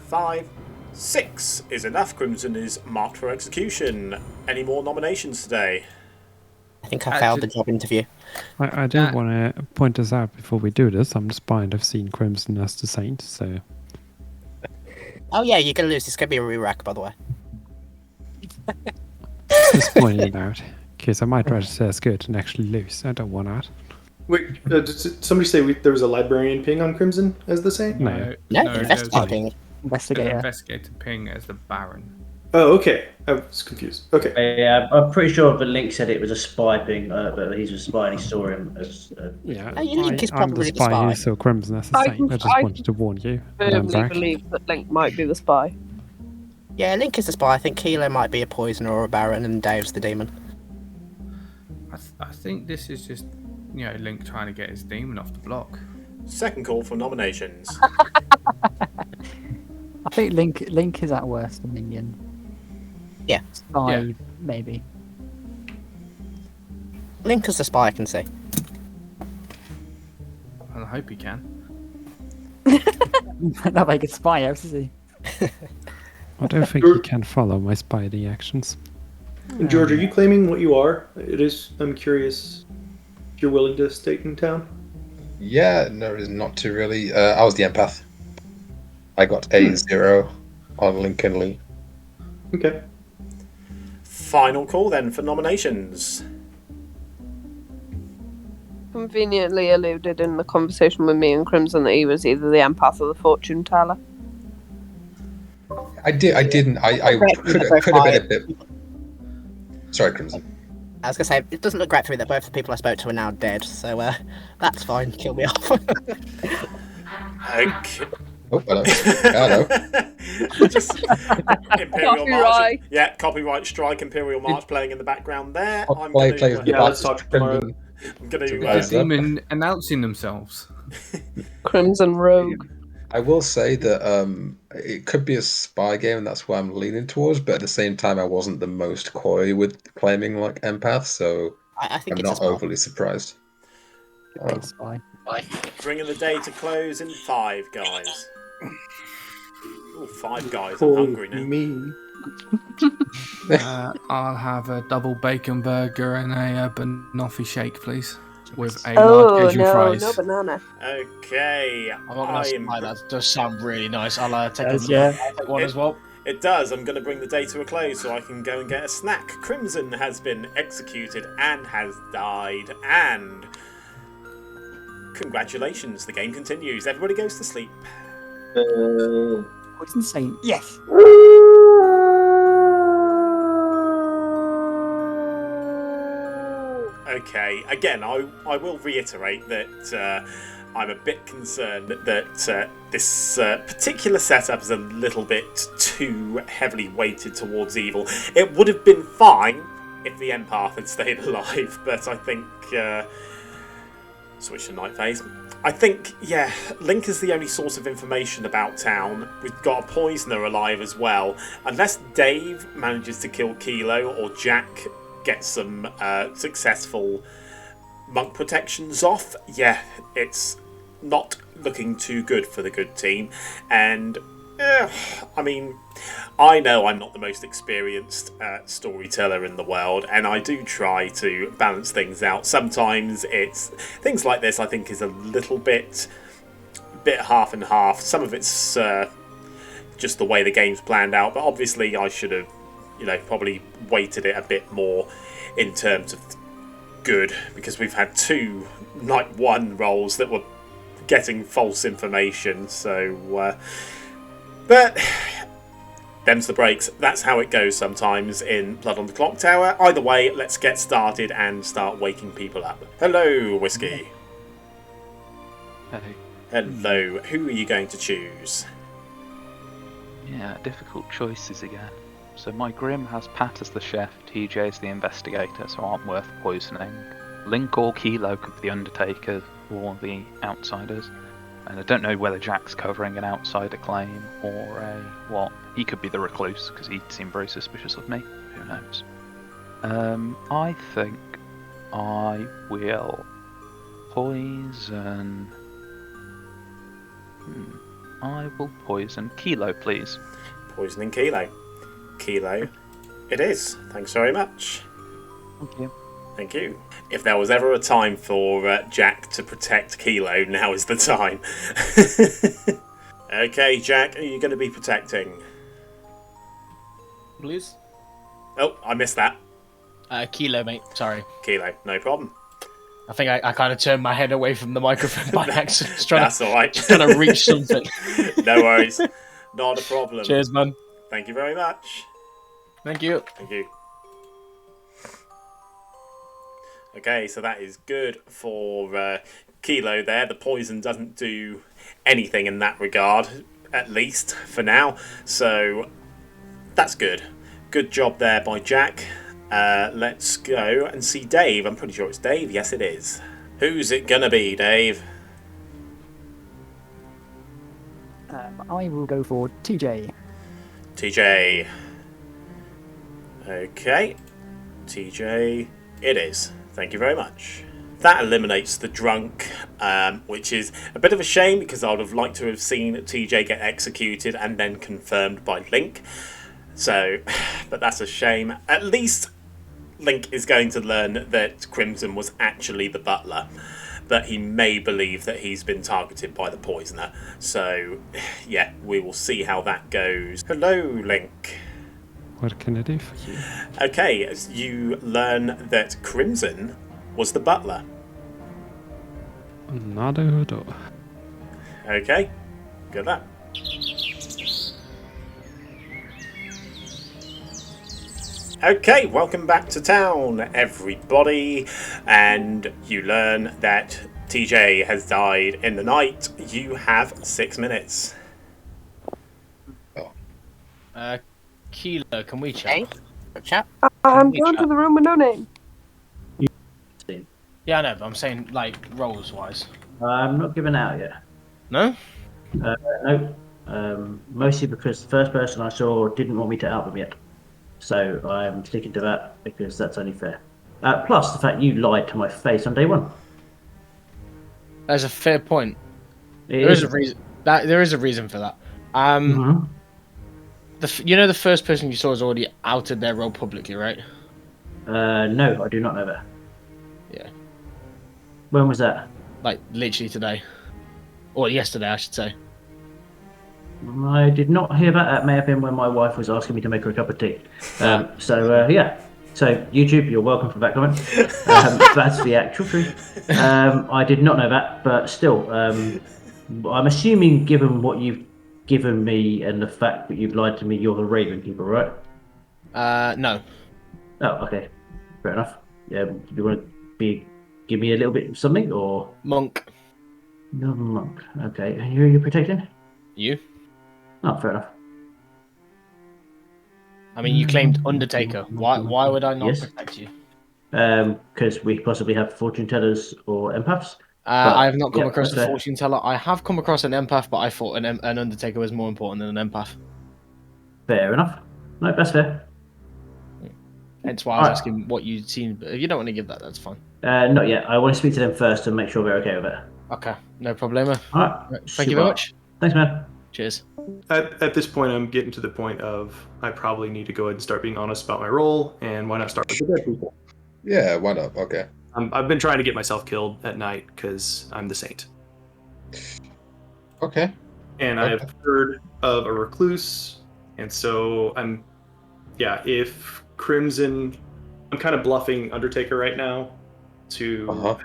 5, 6 is enough. Crimson is marked for execution. Any more nominations today? I think I failed the job interview. I do want to point this out before we do this. I'm just blind. I've seen Crimson as the Saint, so... Oh yeah, you're going to lose. This could be a re-rack, by the way. Just pointing it out. Because I might register as good and actually lose. I don't want that. Wait, did somebody say there was a librarian ping on Crimson as the Saint? No. Investigating. Investigator. Investigator ping as the Baron. Oh, okay. I was confused. Okay. Yeah, I'm pretty sure the link said it was a spy ping, but he's a spy and he saw him as... Yeah, Link is I'm the probably the spy who spy. saw Crimson as the Saint. I just wanted to warn you. And I'm Firmly back. believe that Link might be the spy. Yeah, Link is the spy. I think Kilo might be a poisoner or a Baron, and Dave's the demon. I think this is just, Link trying to get his demon off the block. Second call for nominations. I think Link is at worst a minion. Yeah. Spy, maybe. Link is the spy, I can see. I hope he can. Not like a spy, else is he? I don't think you can follow my spidey actions. And George, are you claiming what you are? I'm curious if you're willing to stay in town. Yeah, no, it is not too really. I was the empath. I got a 0 on Lincoln Lee. Okay. Final call then for nominations. Conveniently alluded in the conversation with me and Crimson that he was either the empath or the fortune teller. I didn't. I could have been a bit. Sorry, Crimson. I was going to say, it doesn't look great for me that both the people I spoke to are now dead, so that's fine. Kill me off. Okay. Oh, hello. Hello. Just Imperial Copyright. March. Yeah, copyright strike. Imperial March playing in the background there. I'm Play gonna, with the let's talk tomorrow. I'm gonna. The demon announcing themselves. Crimson Rogue. I will say that it could be a spy game, and that's why I'm leaning towards. But at the same time, I wasn't the most coy with claiming like empath, so I think I'm it's not a spy. overly surprised. Spy. Bringing the day to close in 5, guys. Oh, 5 guys. I'm hungry now. Me. I'll have a double bacon burger and a banoffee shake, please, with a Oh, large Asian no, fries. no banana. Okay. I'm not gonna lie, that does sound really nice. I'll take one as well. It does. I'm going to bring the day to a close so I can go and get a snack. Crimson has been executed and has died. And congratulations, the game continues. Everybody goes to sleep. Poison Saint, yes! Okay, again, I will reiterate that I'm a bit concerned that this particular setup is a little bit too heavily weighted towards evil. It would have been fine if the empath had stayed alive, but I think... switch to night phase. I think, yeah, Link is the only source of information about town. We've got a poisoner alive as well. Unless Dave manages to kill Kilo or Jack gets some successful monk protections off, yeah, it's not looking too good for the good team. And I mean, I know I'm not the most experienced storyteller in the world, and I do try to balance things out. Sometimes it's things like this I think is a little bit half and half. Some of it's just the way the game's planned out, but obviously I should have, probably weighted it a bit more in terms of good, because we've had 2 Night 1 rolls that were getting false information, so but them's the breaks. That's how it goes sometimes in Blood on the Clocktower. Either way, let's get started and start waking people up. Hello, Whiskey. Hey. Hello. Who are you going to choose? Yeah, difficult choices again. So my Grim has Pat as the chef, TJ as the investigator, so aren't worth poisoning. Link or Kilo could be the Undertaker or the Outsiders. And I don't know whether Jack's covering an outsider claim or a what. He could be the Recluse, because he seemed very suspicious of me. Who knows? I think I will poison... I will poison Kilo, please. Poisoning Kilo. Kilo it is. Thanks very much. Thank you. Thank you. If there was ever a time for Jack to protect Kilo, now is the time. Okay, Jack, are you going to be protecting? Please? Oh, I missed that. Kilo, mate. Sorry. Kilo, no problem. I think I kind of turned my head away from the microphone by accident. That's all right. Just trying to reach something. No worries. Not a problem. Cheers, man. Thank you very much. Thank you. Thank you. Okay, so that is good for Kilo there. The poison doesn't do anything in that regard, at least for now. So that's good. Good job there by Jack. Let's go and see Dave. I'm pretty sure it's Dave. Yes, it is. Who's it gonna be, Dave? I will go for TJ. TJ. Okay. TJ it is. Thank you very much. That eliminates the drunk, which is a bit of a shame because I would have liked to have seen TJ get executed and then confirmed by Link. So, but that's a shame. At least Link is going to learn that Crimson was actually the butler, but he may believe that he's been targeted by the poisoner. So, yeah, we will see how that goes. Hello, Link. What can I do for you? Okay, as you learn that Crimson was the butler. Naruhodo. Okay, good luck. Okay, welcome back to town, everybody. And you learn that TJ has died in the night. You have 6 minutes. Kilo, can we chat? Chat? I'm going to the room with no name. Yeah, I know, but I'm saying, like, roles-wise. I'm not giving out yet. No? No. Mostly because the first person I saw didn't want me to out them yet. So I'm sticking to that because that's only fair. Plus the fact you lied to my face on day one. That's a fair point. There is a reason. There is a reason for that. You know, the first person you saw has already outed their role publicly, right? No, I do not know that. Yeah. When was that? Like literally today, or yesterday, I should say. I did not hear that. That may have been when my wife was asking me to make her a cup of tea. Yeah. So YouTube, you're welcome for that comment. That's the actual truth. I did not know that, but still, I'm assuming, given what you've given me and the fact that you've lied to me, you're the Raven Keeper, right? No. Oh, okay. Fair enough. Yeah. Do you want to give me a little bit of something, or monk? No, monk. Okay. And who are you protecting? You. Oh, fair enough. I mean, you claimed Undertaker. Why would I not protect you? Because we possibly have fortune tellers or empaths. I have not come across a fortune teller. I have come across an empath, but I thought an Undertaker was more important than an empath. Fair enough. No, that's fair. Hence why I was asking what you'd seen. But if you don't want to give that, that's fine. Not yet. I want to speak to them first and make sure they're okay with it. Okay, no problema. Alright, Thank you very much. Thanks, man. Cheers. At this point, I'm getting to the point of I probably need to go ahead and start being honest about my role, and why not start with the dead people? Yeah, why not? Okay. I've been trying to get myself killed at night because I'm the saint. Okay. And I've heard of a recluse, and so if Crimson, I'm kind of bluffing Undertaker right now to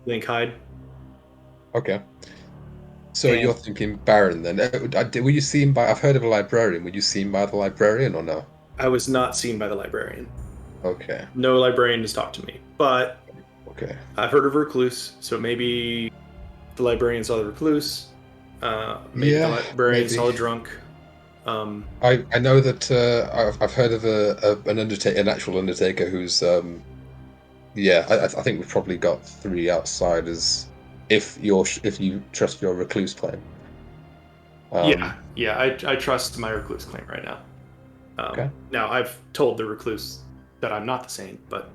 link hide. Okay. So you're thinking Baron then? Were you seen by? I've heard of a librarian. Were you seen by the librarian or no? I was not seen by the librarian. Okay. No librarian has talked to me, but I've heard of a recluse, so maybe the librarian saw the recluse. Maybe the librarian saw a drunk. I know that I've heard of an actual Undertaker who's I think we've probably got 3 outsiders if you trust your recluse claim. I trust my recluse claim right now. Now I've told the recluse that I'm not the saint, but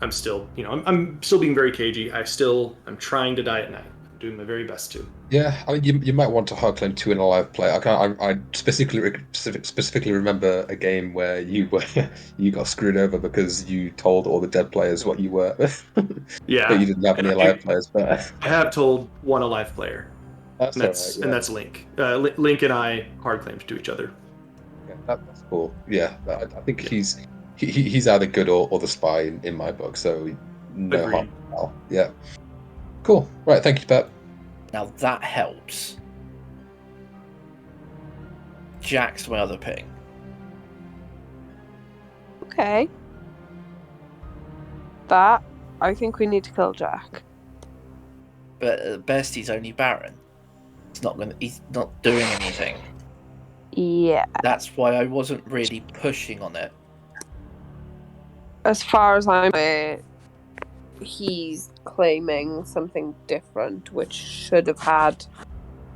I'm still, I'm still being very cagey. I'm trying to die at night. I'm doing my very best to. Yeah, I mean, you might want to hard claim 2 in a live play. I specifically remember a game where you got screwed over because you told all the dead players what you were. Yeah, but you didn't have any alive players. But I have told one alive player. That's that's Link. Link and I hard claimed to each other. Yeah, that's cool. Yeah, I think he's either good or the spy in my book. So no harm. Yeah. Cool. Right. Thank you, Pat. Now that helps. Jack's my other ping. Okay. That, I think we need to kill Jack. But at best, he's only Baron. He's not doing anything. Yeah. That's why I wasn't really pushing on it. As far as I'm aware, he's claiming something different, which should have had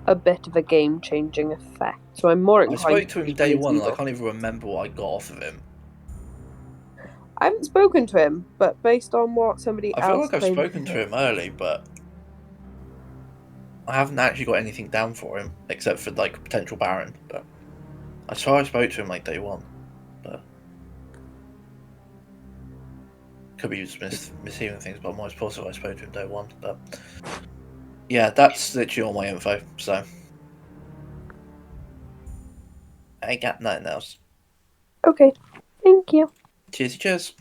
a bit of a game-changing effect. So I'm more inclined. I spoke to him day one, and I can't even remember what I got off of him. I haven't spoken to him, but based on what somebody else. I feel like I've spoken to him early, but I haven't actually got anything down for him except for like potential Baron. But I swear I spoke to him like day one, but could be just mishearing things. But I'm almost positive I spoke to him day one. But yeah, that's literally all my info. So I ain't got nothing else. Okay, thank you. Cheers.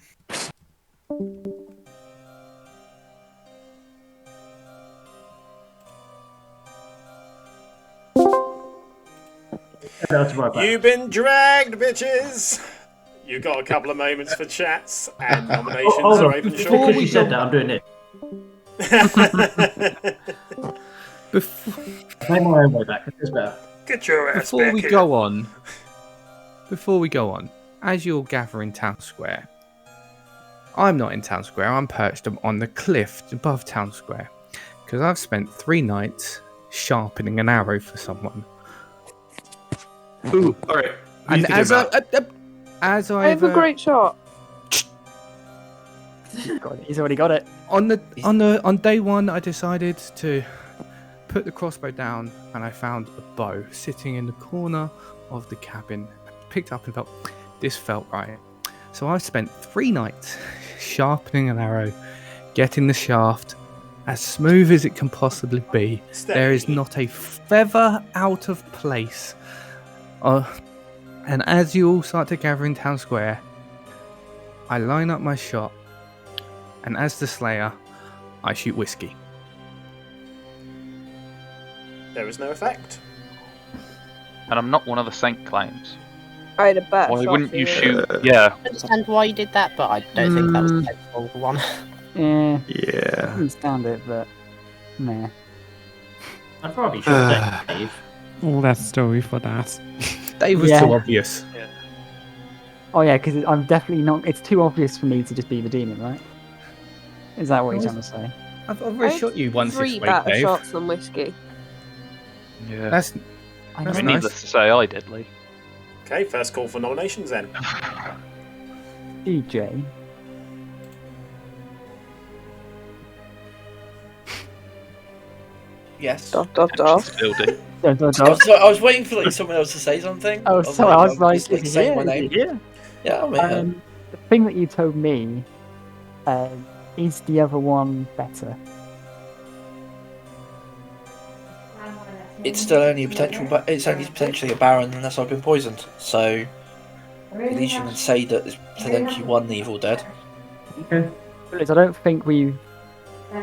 You've been dragged, bitches! You got a couple of moments for chats and nominations are open shortly. Before we said that, I'm doing it. Make my own way back. It's better. Get your ass Before back we here. go on, as you're gathering Town Square, I'm not in Town Square. I'm perched on the cliff above Town Square because I've spent 3 nights sharpening an arrow for someone. Ooh, all right. And as I have a great shot. He's already got it. On day 1, I decided to put the crossbow down, and I found a bow sitting in the corner of the cabin. Picked up and this felt right. So I spent 3 nights sharpening an arrow, getting the shaft as smooth as it can possibly be. There is not a feather out of place. And as you all start to gather in Town Square, I line up my shot, and as the Slayer, I shoot whiskey. There is no effect. And I'm not one of the saint claims. I had a better Why shot wouldn't for you shoot? Yeah. I understand why you did that, but I don't think that was the sensible one. Yeah. Yeah. I understand it, but nah. I'd probably shot Dave. All that story for that. Dave was too obvious. Yeah. Oh yeah, because I'm definitely not. It's too obvious for me to just be the demon, right? Is that what you're trying to say? I've already shot you once this 3 week, better Dave. shots than whiskey. Yeah. That's I mean, needless to say, I did, Leigh. Okay, first call for nominations then. Yes. Dot dot dot. Still do. I was waiting for someone else to say something. Oh, sorry, I was like, just, saying my name. Yeah. Yeah, I'm here. The thing that you told me, is the other one better? It's still only a potential, but it's only potentially a Baron unless I've been poisoned. So at least you can say that it's potentially one Evil Dead. Okay. I don't think we've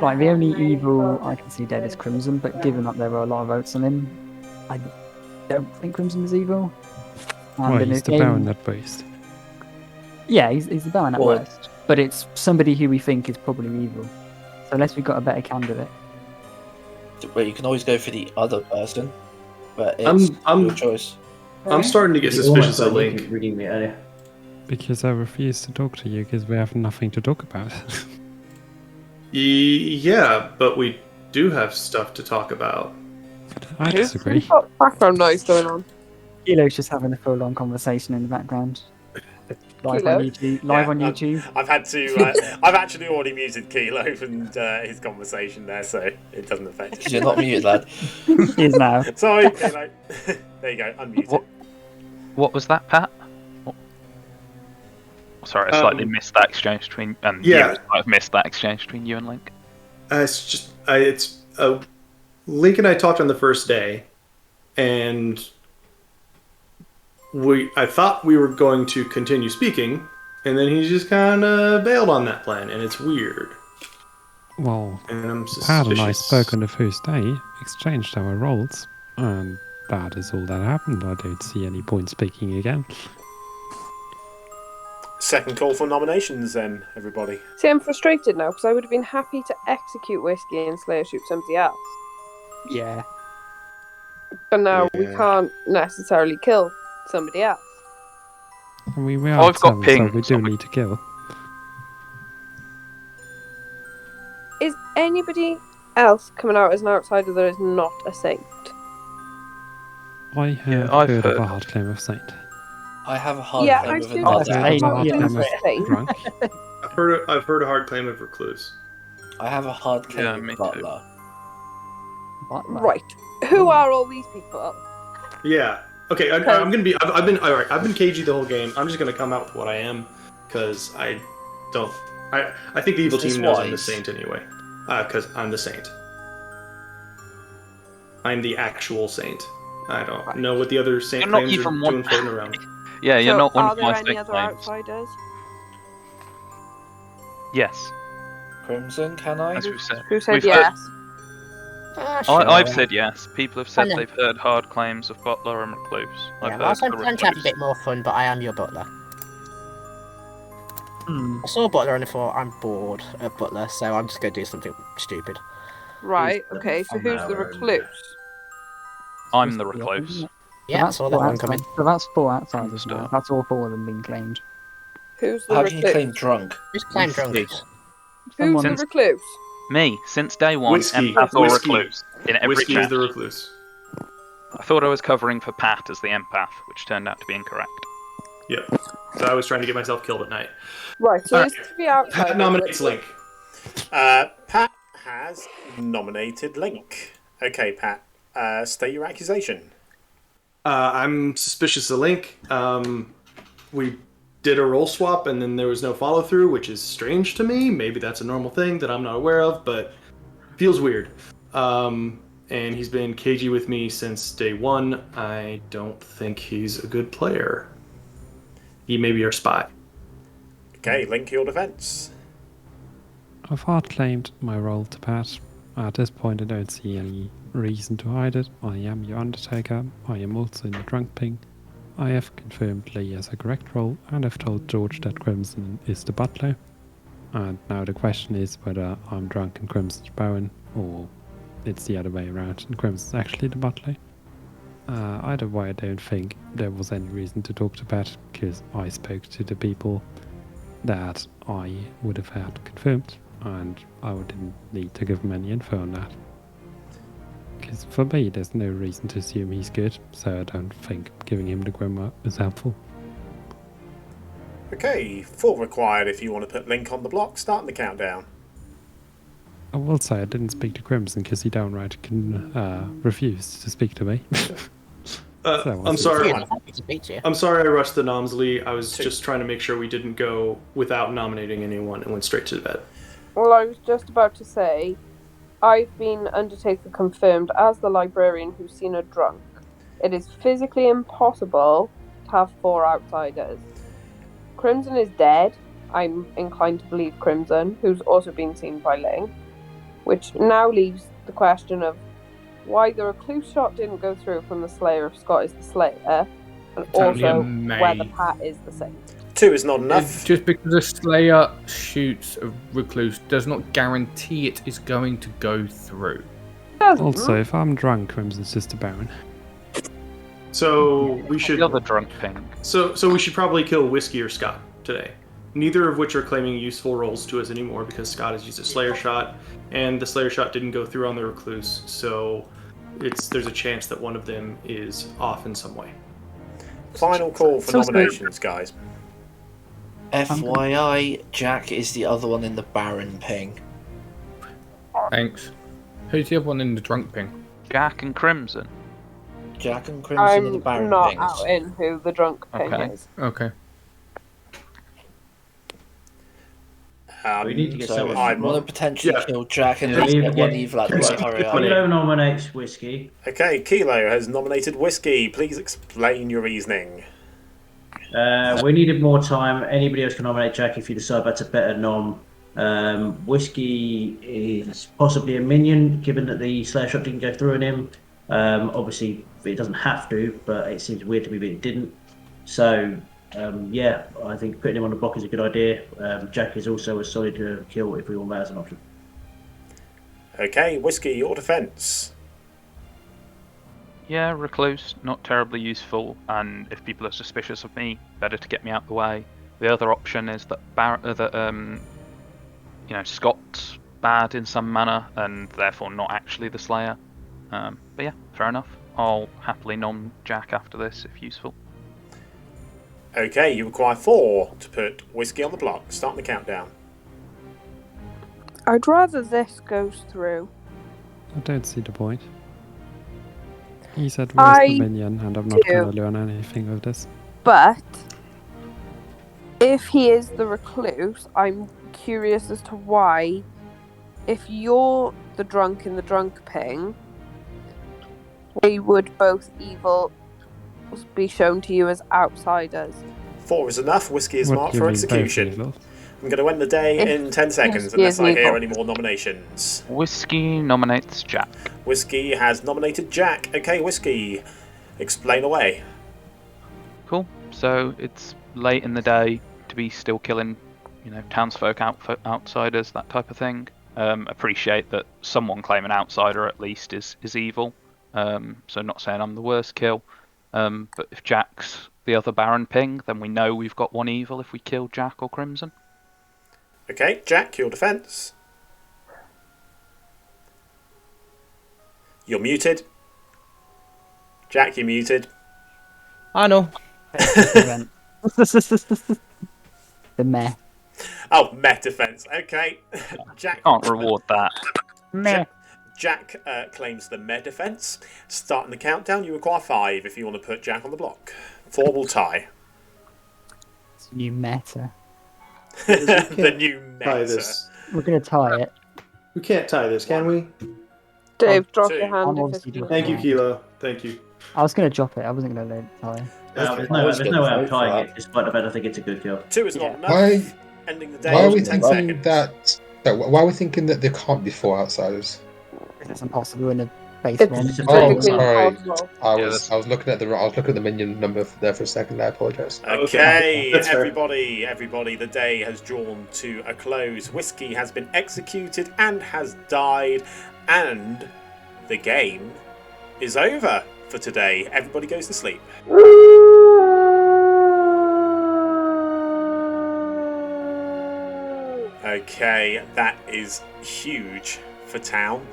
like the only evil I can see dead is Crimson, but given that there were a lot of votes on him, I don't think Crimson is evil. Well, he's the Baron at worst. Yeah, he's the Baron at worst, but it's somebody who we think is probably evil. So unless we've got a better candidate. Well, you can always go for the other person, but it's your choice. I'm starting to get suspicious of Link. Reading me earlier. Because I refuse to talk to you because we have nothing to talk about. Yeah, but we do have stuff to talk about. I disagree. Who's got background noise going on? Kilo's just having a full-on conversation in the background. Live Kilo? on YouTube. Live on YouTube. I've had to. I've actually already muted Kilo and his conversation there, so it doesn't affect it. You're not muted, lad. He is now. Sorry, Kilo. There you go. Unmuted. What was that, Pat? Sorry, I slightly missed that exchange between. And yeah, I've missed that exchange between you and Link. It's just Link and I talked on the first day, and I thought we were going to continue speaking, and then he just kind of bailed on that plan, and it's weird. Well, and I'm Pat and I suspicious. spoke on the first day, exchanged our roles, and that is all that happened. I don't see any point speaking again. Second call for nominations, then, everybody. See, I'm frustrated now because I would have been happy to execute Whiskey and Slayer shoot somebody else. Yeah. But now we can't necessarily kill somebody else. I mean, we are seven, so we do need to kill. Is anybody else coming out as an outsider that is not a saint? I have heard of a hard claim of saint. I have a hard Yeah, claim I of do. another. I've heard a hard claim of recluse. I have a hard claim of butler. Right. Who are all these people? Yeah. Okay. I'm gonna be. I've been. All right. I've been cagey the whole game. I'm just gonna come out with what I am, because I don't. I think the evil team knows I'm the saint anyway. Because I'm the saint. I'm the actual saint. I don't know what the other saint claims are doing floating around. Yeah, you're not one Are of there my any saint other claims. outsiders? Yes. Crimson, can I? As we've said. Who said We've yes? I've said yes. People have said they've heard hard claims of Butler and Recluse. Yeah, well, I'm trying to have a bit more fun, but I am your butler. I saw Butler and I thought, I'm bored of Butler, so I'm just going to do something stupid. Right, okay, so who's the recluse? I'm the Recluse. Yeah, I saw that one coming. So that's 4 outsiders now. That's all 4 of them being claimed. Who's the How recluse? can you claim drunk? Who's claimed drunk? Who's the recluse? Me, since day one, Whiskey. empath or Whiskey. recluse. In every Whiskey chat. is the recluse. I thought I was covering for Pat as the empath, which turned out to be incorrect. Yep. So I was trying to get myself killed at night. Right, so Alright. there's 3 outsiders. Pat nominates Link. Pat has nominated Link. Okay, Pat, state your accusation. I'm suspicious of Link. We did a role swap and then there was no follow through, which is strange to me. Maybe that's a normal thing that I'm not aware of, but feels weird. And he's been cagey with me since day one. I don't think he's a good player. He may be our spy. Okay, Link, your defense. I've hard claimed my role to Pat. At this point, I don't see any reason to hide it. I am your Undertaker. I am also in the drunk ping. I have confirmed Leigh as a correct role, and I've told George that Crimson is the butler. And now the question is whether I'm drunk and Crimson's Baron, or it's the other way around and Crimson's actually the butler. Either way, I don't think there was any reason to talk to Pat, because I spoke to the people that I would have had confirmed, and I didn't need to give them any info on that. Because for me, there's no reason to assume he's good, so I don't think giving him the Grimoire is helpful. Okay, 4 required if you want to put Link on the block. Starting the countdown. I will say I didn't speak to Crimson because he downright refused to speak to me. I'm sorry. I'm sorry I rushed the noms, Leigh. I was just trying to make sure we didn't go without nominating anyone and went straight to bed. Well, I was just about to say, I've been Undertaker confirmed as the librarian who's seen a drunk. It is physically impossible to have 4 outsiders. Crimson is dead. I'm inclined to believe Crimson, who's also been seen by Leigh, which now leaves the question of why the recluse shot didn't go through from the Slayer if Scott is the Slayer, and also whether Pat is the same. 2 is not enough. Just because a Slayer shoots a recluse does not guarantee it is going to go through. Also, if I'm drunk, Crimson's just a Baron. So we should. The other drunk thing. So we should probably kill Whiskey or Scott today. Neither of which are claiming useful roles to us anymore because Scott has used a Slayer shot, and the Slayer shot didn't go through on the recluse. So there's a chance that one of them is off in some way. Final call for nominations, guys. FYI, Jack is the other one in the Baron ping. Thanks. Who's the other one in the drunk ping? Jack and Crimson. Jack and Crimson in the Baron I'm not pings. out in who the drunk ping is. Okay. We need to get someone. I want to potentially kill Jack and get one evil out the way. Hurry up. Kilo nominates Whiskey. Okay, Kilo has nominated Whiskey. Please explain your reasoning. We needed more time. Anybody else can nominate Jack if you decide that's a better nom. Whiskey is possibly a minion, given that the Slayer shot didn't go through on him. Obviously, it doesn't have to, but it seems weird to me that it didn't. So, yeah, I think putting him on the block is a good idea. Jack is also a solid kill if we want that as an option. Okay, Whiskey, your defence. Yeah, recluse, not terribly useful, and if people are suspicious of me, better to get me out the way. The other option is that Scott's bad in some manner, and therefore not actually the Slayer. But yeah, fair enough. I'll happily nom Jack after this, if useful. Okay, you require 4 to put Whiskey on the block. Start the countdown. I'd rather this goes through. I don't see the point. He said, where's the minion? And I'm not going to learn anything of this. But if he is the recluse, I'm curious as to why, if you're the drunk in the drunk ping, they would both evil be shown to you as outsiders. 4 is enough. Whiskey is marked for execution. I'm going to end the day in 10 seconds unless I hear any more nominations. Whiskey nominates Jack. Whiskey has nominated Jack. Okay, Whiskey, explain away. Cool. So it's late in the day to be still killing, townsfolk, outsiders, that type of thing. Appreciate that someone claiming outsider at least is evil. So not saying I'm the worst kill. But if Jack's the other Baron ping, then we know we've got one evil if we kill Jack or Crimson. Okay, Jack, your defence. You're muted. Jack, you're muted. I know. The meh. Oh, meh defence. Okay. Jack can't reward that. Meh. Jack claims the meh defence. Starting the countdown, you require 5 if you want to put Jack on the block. 4 will tie. It's new meta. The new meta. This. We're going to tie it. We can't tie this, can we? Dave, drop your hand if it's... Thank you, Kilo. Thank you. I was going to drop it. I wasn't going to let it tie. There's no way I'm tying it, despite the fact I think it's a good kill. 2 is not enough. Why, Ending the day why are we in 10 thinking seconds. why are we thinking that there can't be 4 outsiders? It's impossible in a base It's one. Oh, sorry. impossible. I was looking at the minion number there for a second. I apologise. Okay, That's fair. everybody, the day has drawn to a close. Whiskey has been executed and has died, and the game is over for today. Everybody goes to sleep. Okay, that is huge for town.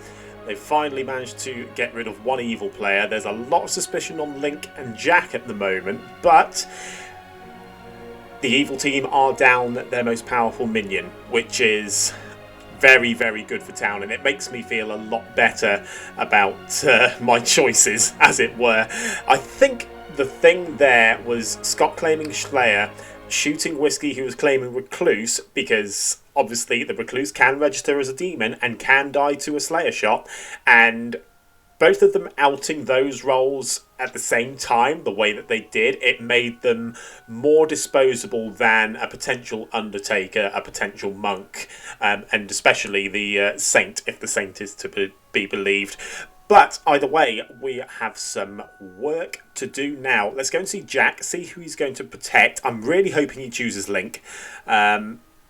They've finally managed to get rid of one evil player. There's a lot of suspicion on Link and Jack at the moment, but the evil team are down their most powerful minion, which is very, very good for town, and it makes me feel a lot better about my choices, as it were. I think the thing there was Scott claiming Slayer, shooting Whiskey, who was claiming Recluse, because obviously the Recluse can register as a demon and can die to a Slayer shot, and both of them outing those roles at the same time, the way that they did, it made them more disposable than a potential Undertaker, a potential Monk, and especially the Saint, if the Saint is to be believed. But either way, we have some work to do now. Let's go and see Jack, see who he's going to protect. I'm really hoping he chooses Link,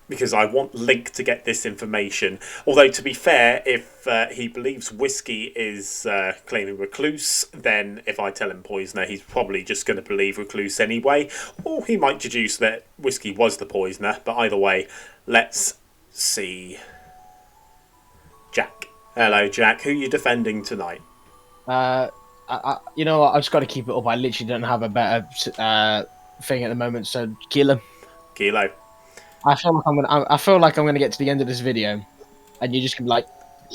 because I want Link to get this information. Although, to be fair, if he believes Whiskey is claiming Recluse, then if I tell him Poisoner, he's probably just going to believe Recluse anyway. Or he might deduce that Whiskey was the Poisoner. But either way, let's see Jack. Hello, Jack. Who are you defending tonight? You know what? I've just got to keep it up. I literally don't have a better thing at the moment. So, Kilo. I feel like I'm gonna get to the end of this video, and you're just gonna be like,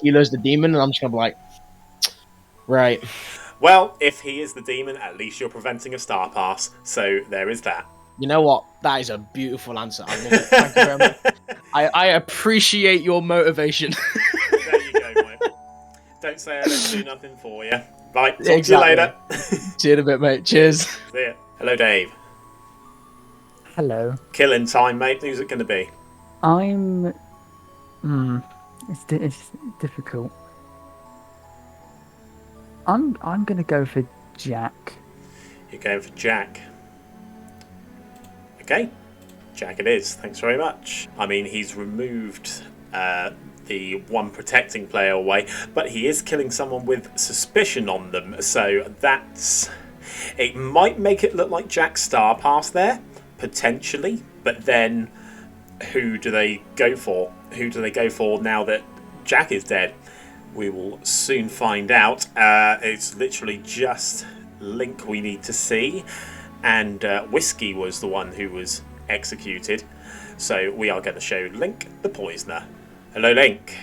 Kilo's the demon, and I'm just gonna be like, right. Well, if he is the demon, at least you're preventing a star pass. So there is that. You know what? That is a beautiful answer. I love it. Thank you very much. I appreciate your motivation. There you go, mate. Don't say I don't do nothing for you. Right, talk to you later. See you in a bit, mate. Cheers. See ya. Hello, Dave. Hello. Killing time, mate. Who's it going to be? I'm... It's difficult. I'm going to go for Jack. You're going for Jack. Okay. Jack it is. Thanks very much. I mean, he's removed the one protecting player away, but he is killing someone with suspicion on them, so that's... It might make it look like Jack's star pass there, potentially, but then who do they go for? Who do they go for now that Jack is dead? We will soon find out. It's literally just Link we need to see, and Whiskey was the one who was executed, so we are going to show Link the Poisoner. Hello, Link.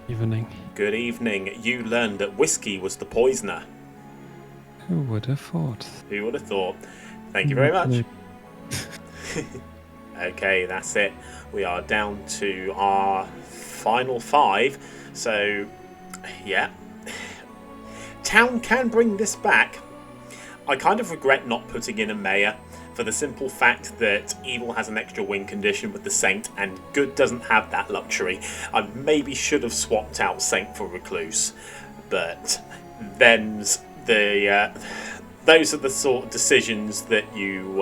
Evening. Good evening. You learned that Whiskey was the Poisoner. Who would have thought? Who would have thought? Thank you very much. Okay, that's it. We are down to our final 5. So, yeah. Town can bring this back. I kind of regret not putting in a mayor, for the simple fact that Evil has an extra win condition with the Saint, and Good doesn't have that luxury. I maybe should have swapped out Saint for Recluse, but those are the sort of decisions that you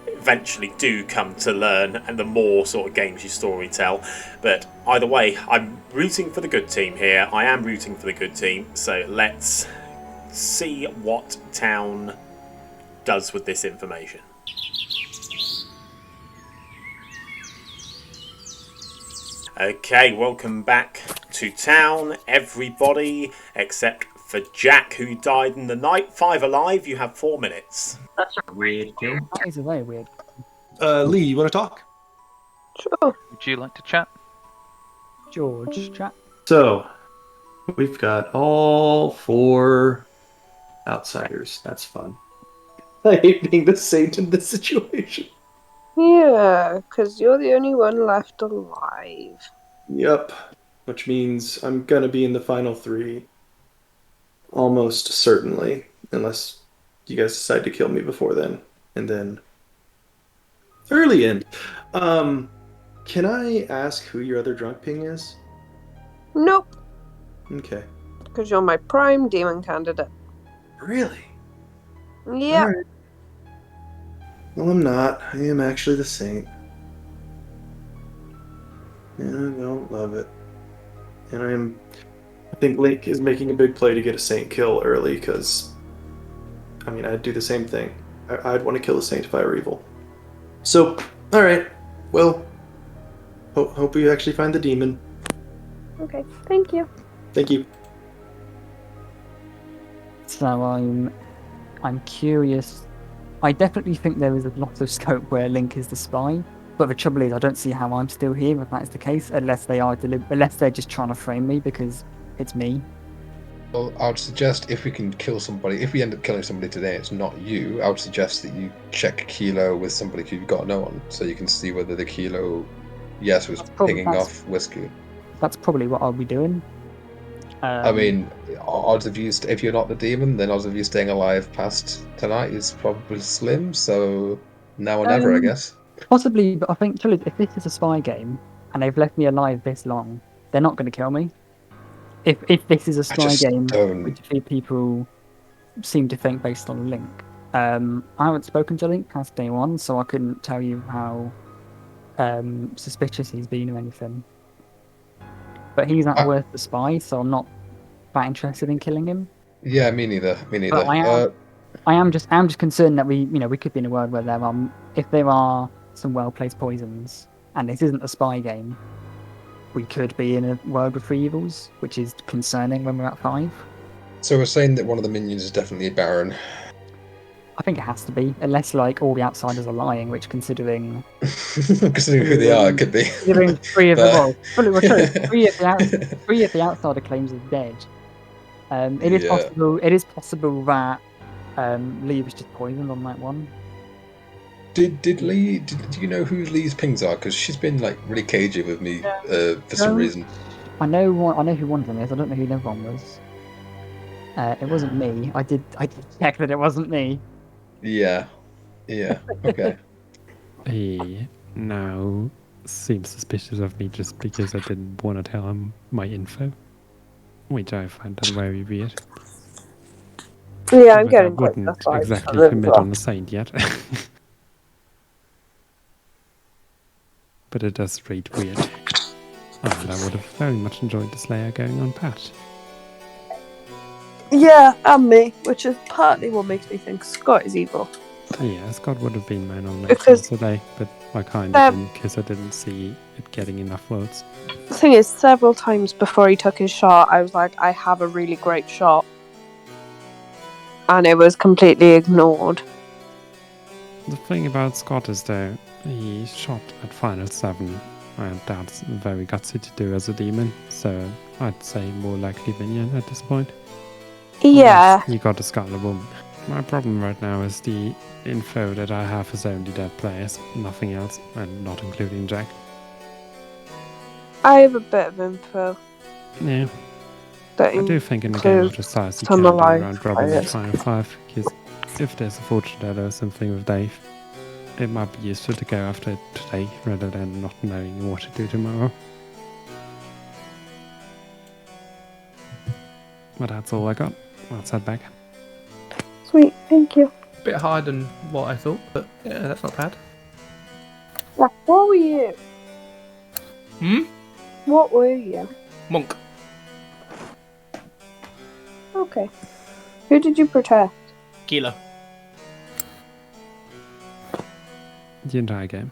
eventually do come to learn, and the more sort of games you storytell. But either way, I'm rooting for the good team here. I am rooting for the good team, so let's see what Town does with this information. Okay, welcome back to Town, everybody, except for Jack, who died in the night. 5 alive, you have 4 minutes. That's a weird kill. That is a very weird. Leigh, you want to talk? Sure. Would you like to chat? George, chat. So, we've got all 4 outsiders. That's fun. I hate being the saint in this situation. Yeah, because you're the only one left alive. Yep. Which means I'm going to be in the final 3. Almost certainly. Unless you guys decide to kill me before then. And then... early end. Can I ask who your other drunk ping is? Nope. Okay. Because you're my prime demon candidate. Really? Yeah. Right. Well, I'm not. I am actually the saint. And I don't love it. And I think Link is making a big play to get a saint kill early, because, I mean, I'd do the same thing. I'd want to kill a saint if I were evil. So, alright. Well, hope you actually find the demon. Okay, thank you. Thank you. So I'm curious. I definitely think there is a lot of scope where Link is the spy, But the trouble is, I don't see how I'm still here if that is the case, unless they're just trying to frame me because it's me. Well, I would suggest if we can kill somebody, if we end up killing somebody today, it's not you. I would suggest that you check Kilo with somebody who you've got no on, so you can see whether the Kilo, was pinging off whiskey. That's probably what I'll be doing. I mean, odds of you, if you're not the demon, then odds of you staying alive past tonight is probably slim. So now or never, I guess. Possibly, but I think if this is a spy game and they've left me alive this long, they're not going to kill me. If this is a spy game, which a few people seem to think based on Link. I haven't spoken to Link past day one, so I couldn't tell you how suspicious he's been or anything. But he's not worth the spy, so I'm not that interested in killing him. Yeah, me neither. But I'm just concerned that we could be in a world where if there are some well-placed poisons, and this isn't a spy game, we could be in a world with 3 evils, which is concerning when we're at 5. So we're saying that one of the minions is definitely a Baron. I think it has to be, unless all the outsiders are lying, which considering considering who they are, it could be. Considering 3 of them, three of the outsider claims is dead. It is possible. It is possible that Leigh was just poisoned on night 1. Did Leigh? Do you know who Leigh's pings are? Because she's been really cagey with me for some reason. I know who one of them is. I don't know who the other one was. It wasn't me. I did check that it wasn't me. Yeah. Okay. He now seems suspicious of me just because I didn't want to tell him my info, which I find that very weird. Yeah, I'm getting quite exactly commit on the saint yet. But it does read weird. And I would have very much enjoyed the Slayer going on Pat. Yeah, and me, which is partly what makes me think Scott is evil. Yeah, Scott would have been my nomination today, but I kind of didn't because I didn't see it getting enough votes. The thing is, several times before he took his shot, I was like, I have a really great shot. And it was completely ignored. The thing about Scott is, though, he shot at Final 7, and that's very gutsy to do as a demon, so I'd say more likely minion at this point. Yeah. You got a Scarlet Woman. My problem right now is the info that I have is only dead players, nothing else, and not including Jack. I have a bit of info. Yeah. I do think in a game of this size you can do round robin in Final 5, because if there's a fortune or something with Dave, it might be useful to go after it today rather than not knowing what to do tomorrow. But that's all I got. Let's head back. Sweet, thank you. Bit higher than what I thought, but yeah, that's not bad. What were you? What were you? Monk. Okay. Who did you protect? Kilo. The entire game.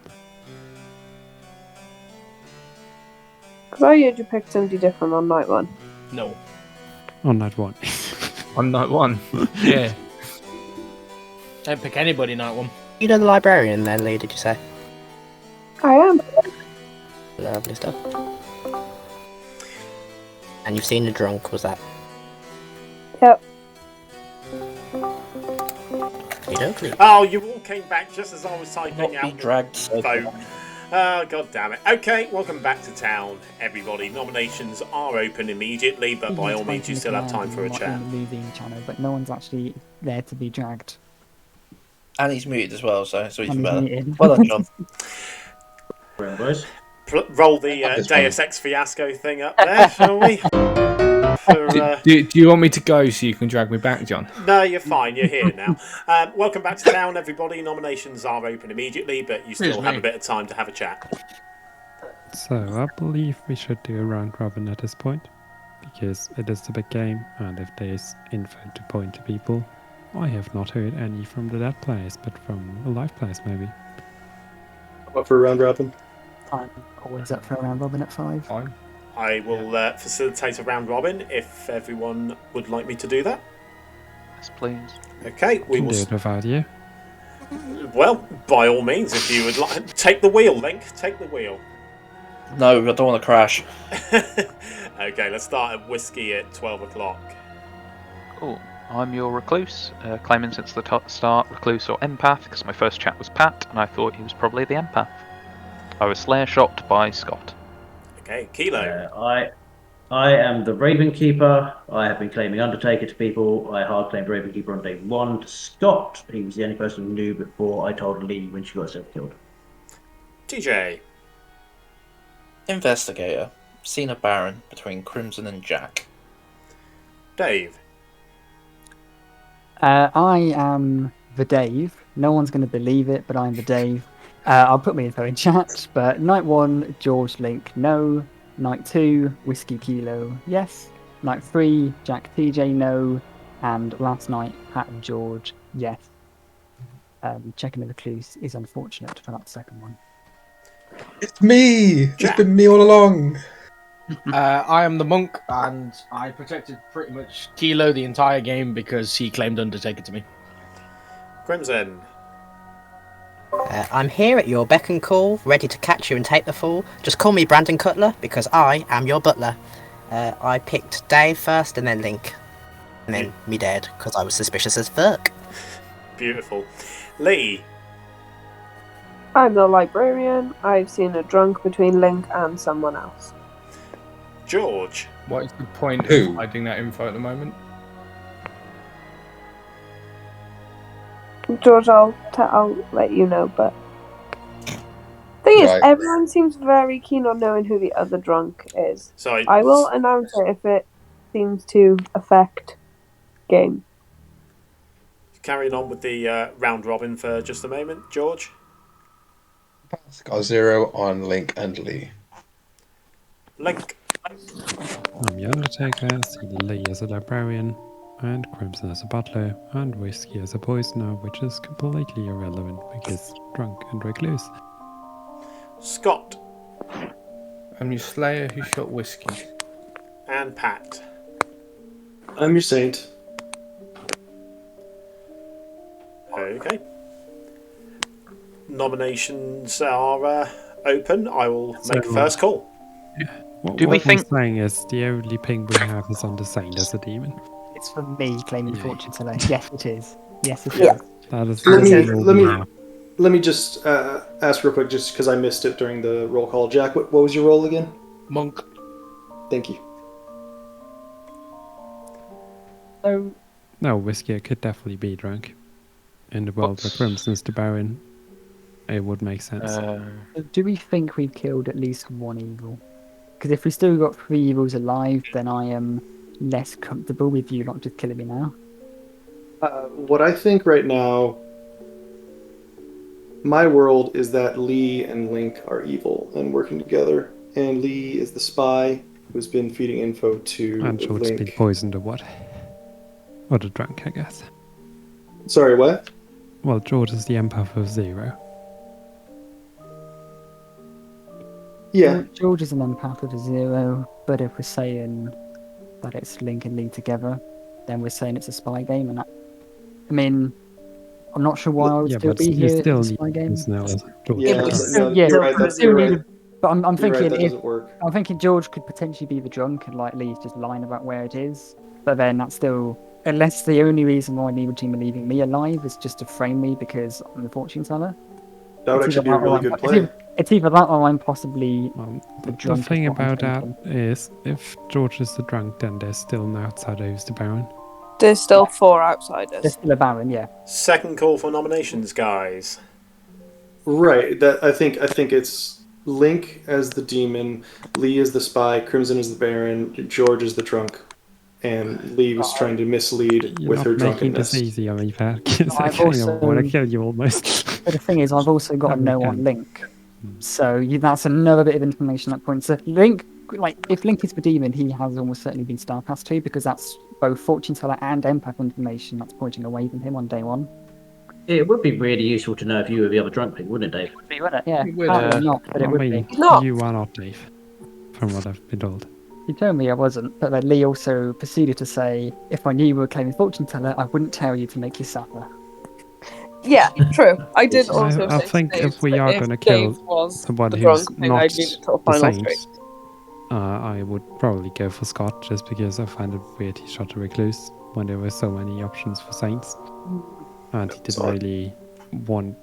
Because I heard you picked somebody different on night 1. No. On night 1. On night 1? Yeah. Don't pick anybody night 1. You know the librarian then, Leigh, did you say? I am. Lovely stuff. And you've seen the drunk, was that? Yep. Oh, you all came back just as I was typing out the vote. Oh, god damn it. Okay, welcome back to town, everybody. Nominations are open immediately, but by all means, you still have time for a chat. Moving channel, but no one's actually there to be dragged. And he's muted as well, so it's even And he's better. muted. Well done, John. Roll the Deus Ex Fiasco thing up there, shall we? Do you want me to go so you can drag me back, John? No, you're fine. You're here now. Welcome back to town, everybody. Nominations are open immediately, but you still have a bit of time to have a chat. So I believe we should do a round robin at this point, because it is a big game, and if there's info to point to people, I have not heard any from the dead players, but from alive players maybe. What for a round robin? I'm always up for a round robin at 5. Fine. I will facilitate a round robin if everyone would like me to do that. Yes, please. Okay, we will. Do it without you. Well, by all means, if you would like, take the wheel, Link. Take the wheel. No, I don't want to crash. Okay, let's start at whiskey at 12 o'clock. Cool. I'm your recluse, claiming since the start recluse or empath, because my first chat was Pat, and I thought he was probably the empath. I was slayer shot by Scott. Okay, Kilo. I am the Raven Keeper. I have been claiming Undertaker to people. I hard claimed Raven Keeper on day 1 to Scott. He was the only person who knew before I told Leigh when she got herself killed. TJ. Investigator. Seen a Baron between Crimson and Jack. Dave. I am the Dave. No one's going to believe it, but I'm the Dave. I'll put my info in chat, but night 1, George Link, no. Night 2, Whiskey Kilo, yes. Night 3, Jack TJ, no. And last night, Pat and George, yes. Checking the recluse is unfortunate for that second one. It's me! It's been me all along! I am the monk, and I protected pretty much Kilo the entire game because he claimed Undertaker to me. Crimson. I'm here at your beck and call, ready to catch you and take the fall. Just call me Brandon Cutler, because I am your butler. I picked Dave first, and then Link. And then me dead, because I was suspicious as fuck. Beautiful. Leigh. I'm the librarian. I've seen a drunk between Link and someone else. George. What is the point of hiding that info at the moment? George, I'll let you know, but thing is, everyone seems very keen on knowing who the other drunk is. So I will announce it if it seems to affect game. Carrying on with the round robin for just a moment, George. Got a 0 on Link and Leigh. Link. I'm the Undertaker, see Leigh as a librarian, and Crimson as a butler, and Whiskey as a poisoner, which is completely irrelevant because drunk and recluse. Scott. I'm your slayer who shot Whiskey. And Pat. I'm your saint. Okay. Nominations are open. I will make first call. What we're saying is the only ping we have is on the saint as a demon. It's for me claiming fortune teller. Yes, it is. Yes, it is. Yeah. That is let me just ask real quick, just because I missed it during the roll call. Jack, what was your role again? Monk. Thank you. No, Whiskey could definitely be drunk. In the world where Crimson's the Baron, it would make sense. Do we think we've killed at least one evil? Because if we still got 3 evils alive, then I am less comfortable with you not just killing me now. What I think right now, my world is that Leigh and Link are evil and working together, and Leigh is the spy who's been feeding info to And George's Link. been poisoned or what? Or the drunk, I guess. Sorry, what? Well, George is the empath of 0. Yeah. George is an empath of 0, but if we're saying that it's Link and Leigh together, then we're saying it's a spy game, and I mean, I'm not sure why I would still be here in a spy game. But I'm thinking I'm thinking George could potentially be the drunk and like Leigh's just lying about where it is. But then that's still, unless the only reason why Leigh would be leaving me alive is just to frame me because I'm the fortune teller. That would actually be a really good play. It's either that or I'm possibly the drunk. The thing about that is, if George is the drunk, then there's still an outsider who's the Baron. There's still 4 outsiders. There's still a Baron, yeah. Second call for nominations, guys. Right. That I think it's Link as the demon, Leigh as the spy, Crimson as the Baron, George as the drunk, and Leigh was trying to mislead with her drunkenness. It's easy on me, Pat. I want to kill you almost. But the thing is, I've also got a no on Link. So that's another bit of information that points to Link. Like, if Link is the demon, he has almost certainly been Starcast too, because that's both fortune teller and empath information that's pointing away from him on day 1. It would be really useful to know if you were the other drunk pig, wouldn't it, Dave? Would be, wouldn't it? Yeah. Not, but it would be. You are not, Dave, from what I've been told. You told me I wasn't, but then Leigh also proceeded to say, if I knew you were claiming fortune teller, I wouldn't tell you to make you suffer. Yeah, true. I did also I say think Dave, if we are if going to Dave kill was someone the who's drunk thing, not I'd leave it till the final saint, three. I would probably go for Scott just because I find it weird he shot a recluse when there were so many options for saints, and he didn't really want.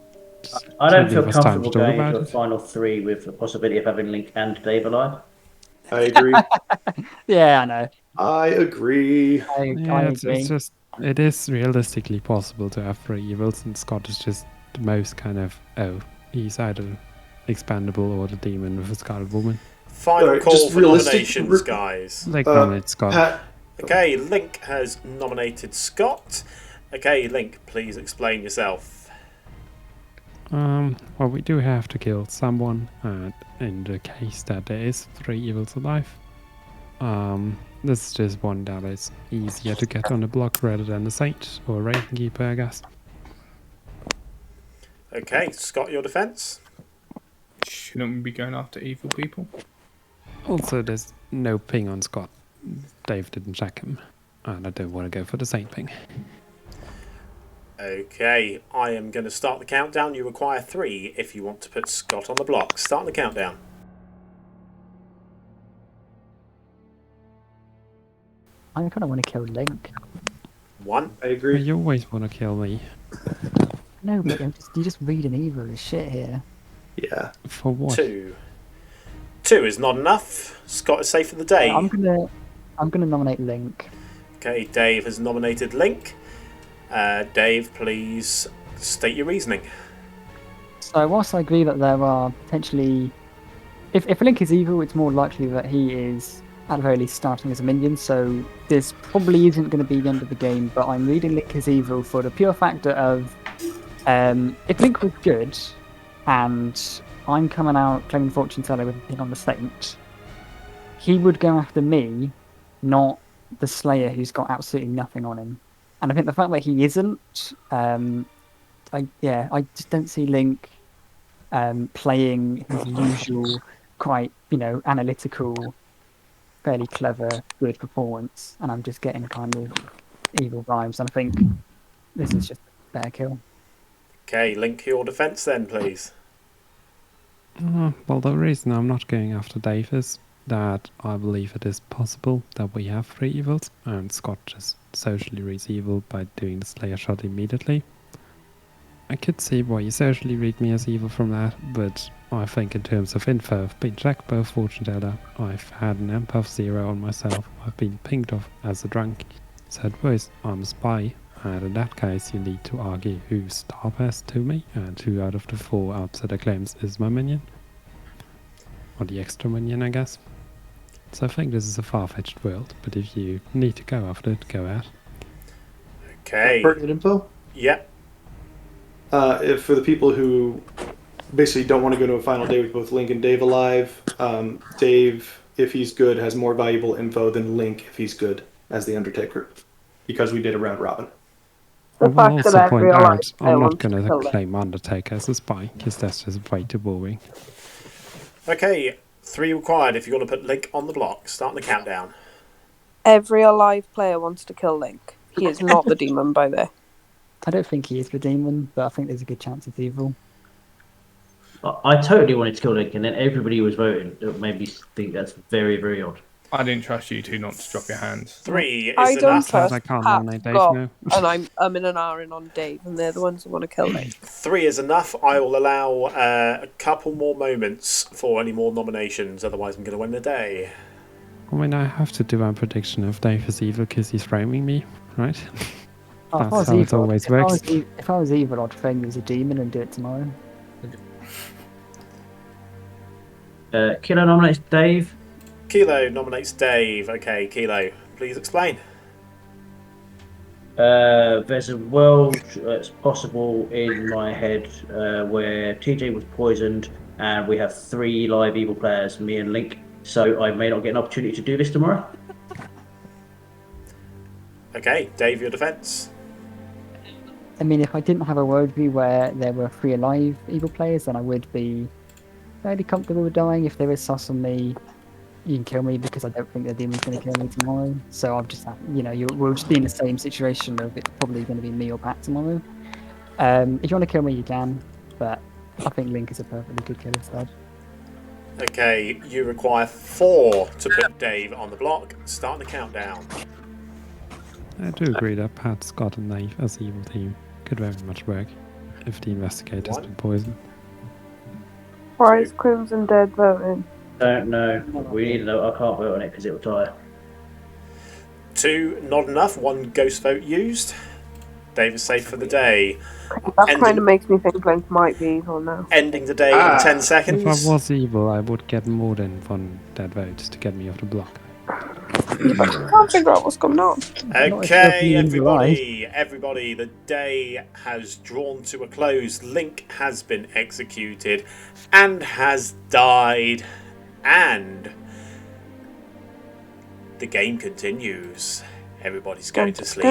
I don't feel give us time comfortable to talk going about into a it. final three with the possibility of having Link and Dave alive. I agree. Yeah, I know. I agree. I It's agree. just it is realistically possible to have 3 evils, and Scott is just the most kind of he's either expandable or the demon with a scarlet woman. Final call for nominations, guys. Like nominate Scott. Okay, Link has nominated Scott. Okay, Link, please explain yourself. Well, we do have to kill someone, in the case that there is 3 evils alive. This is just one that is easier to get on the block rather than the saint or Raven Keeper, I guess. Okay, Scott, your defense? Shouldn't we be going after evil people? Also, there's no ping on Scott. Dave didn't check him, and I don't want to go for the saint ping. Okay, I am going to start the countdown. You require 3 if you want to put Scott on the block. Start the countdown. I kind of want to kill Link. 1. I agree. You always want to kill me. No, but you just read an evil as shit here. Yeah. For what? 2. 2 is not enough. Scott is safe for the day. I'm gonna nominate Link. Okay, Dave has nominated Link. Dave, please state your reasoning. So whilst I agree that there are potentially... If Link is evil, it's more likely that he is, at the very least, starting as a minion, so this probably isn't going to be the end of the game, but I'm reading Link as evil for the pure factor of... if Link was good, and I'm coming out claiming Fortune Teller with a pin on the saint, he would go after me, not the Slayer who's got absolutely nothing on him. And I think the fact that he isn't, I just don't see Link playing his usual, quite, analytical, fairly clever, good performance. And I'm just getting kind of evil vibes. And I think this is just a better kill. Okay, Link, your defense then, please. Well, the reason I'm not going after Dave is that I believe it is possible that we have 3 evils, and Scott just socially reads evil by doing the Slayer shot immediately. I could see why you socially read me as evil from that, but I think in terms of info, I've been checked by a Fortune Teller, I've had an empath 0 on myself, I've been pinged off as a drunk, so at worst I'm a spy, and in that case you need to argue who's star best to me, and 2 out of the 4 outsider claims is my minion. Or the extra minion, I guess. So I think this is a far-fetched world, but if you need to go after it, go out. Okay. Pertinent info? Yep. If for the people who basically don't want to go to a final day with both Link and Dave alive, Dave, if he's good, has more valuable info than Link if he's good as the Undertaker, because we did a round robin. I will also point out, I'm not going to claim Undertaker as a spy, because that's just way too boring. Okay, 3 required if you want to put Link on the block. Start the countdown. Every alive player wants to kill Link. He is not the demon by there. I don't think he is the demon, but I think there's a good chance it's evil. I totally wanted to kill Link, and then everybody was voting. It made me think that's very, very odd. I didn't trust you two not to drop your hands. 3 is I don't enough. trust I can't Pat, nominate Dave Scott, now. and I'm in an hour in on Dave, and they're the ones who want to kill Link. 3 is enough. I will allow a couple more moments for any more nominations, otherwise I'm going to win the day. I mean, I have to do my prediction of Dave is evil because he's framing me, right? That's how it always works. If I was evil, I'd frame you as a demon and do it tomorrow. Kilo nominates Dave. Kilo nominates Dave. Okay, Kilo, please explain. There's a world that's possible in my head where TJ was poisoned and we have 3 live evil players, me and Link, so I may not get an opportunity to do this tomorrow. Okay, Dave, your defense. I mean, if I didn't have a worldview where there were 3 alive evil players, then I would be fairly comfortable with dying. If there is sus on me, you can kill me because I don't think the demon's going to kill me tomorrow. So I'll just have, we'll just be in the same situation of it's probably going to be me or Pat tomorrow. If you want to kill me, you can, but I think Link is a perfectly good kill instead. Okay, you require 4 to put Dave on the block. Start the countdown. I do agree that Pat, Scott, and Leigh as the evil team could very much work if the investigator's been poisoned. Why is Crimson Dead voting? Don't know. We need to know. I can't vote on it because it will die. 2, not enough. 1 ghost vote used. Dave is safe for the day. That kind of makes me think Link might be evil now. Ending the day in 10 seconds. If I was evil, I would get more than 1 dead vote to get me off the block. I can't figure out what's going on. Okay, everybody, the day has drawn to a close. Link has been executed and has died, and the game continues. Everybody's going to sleep.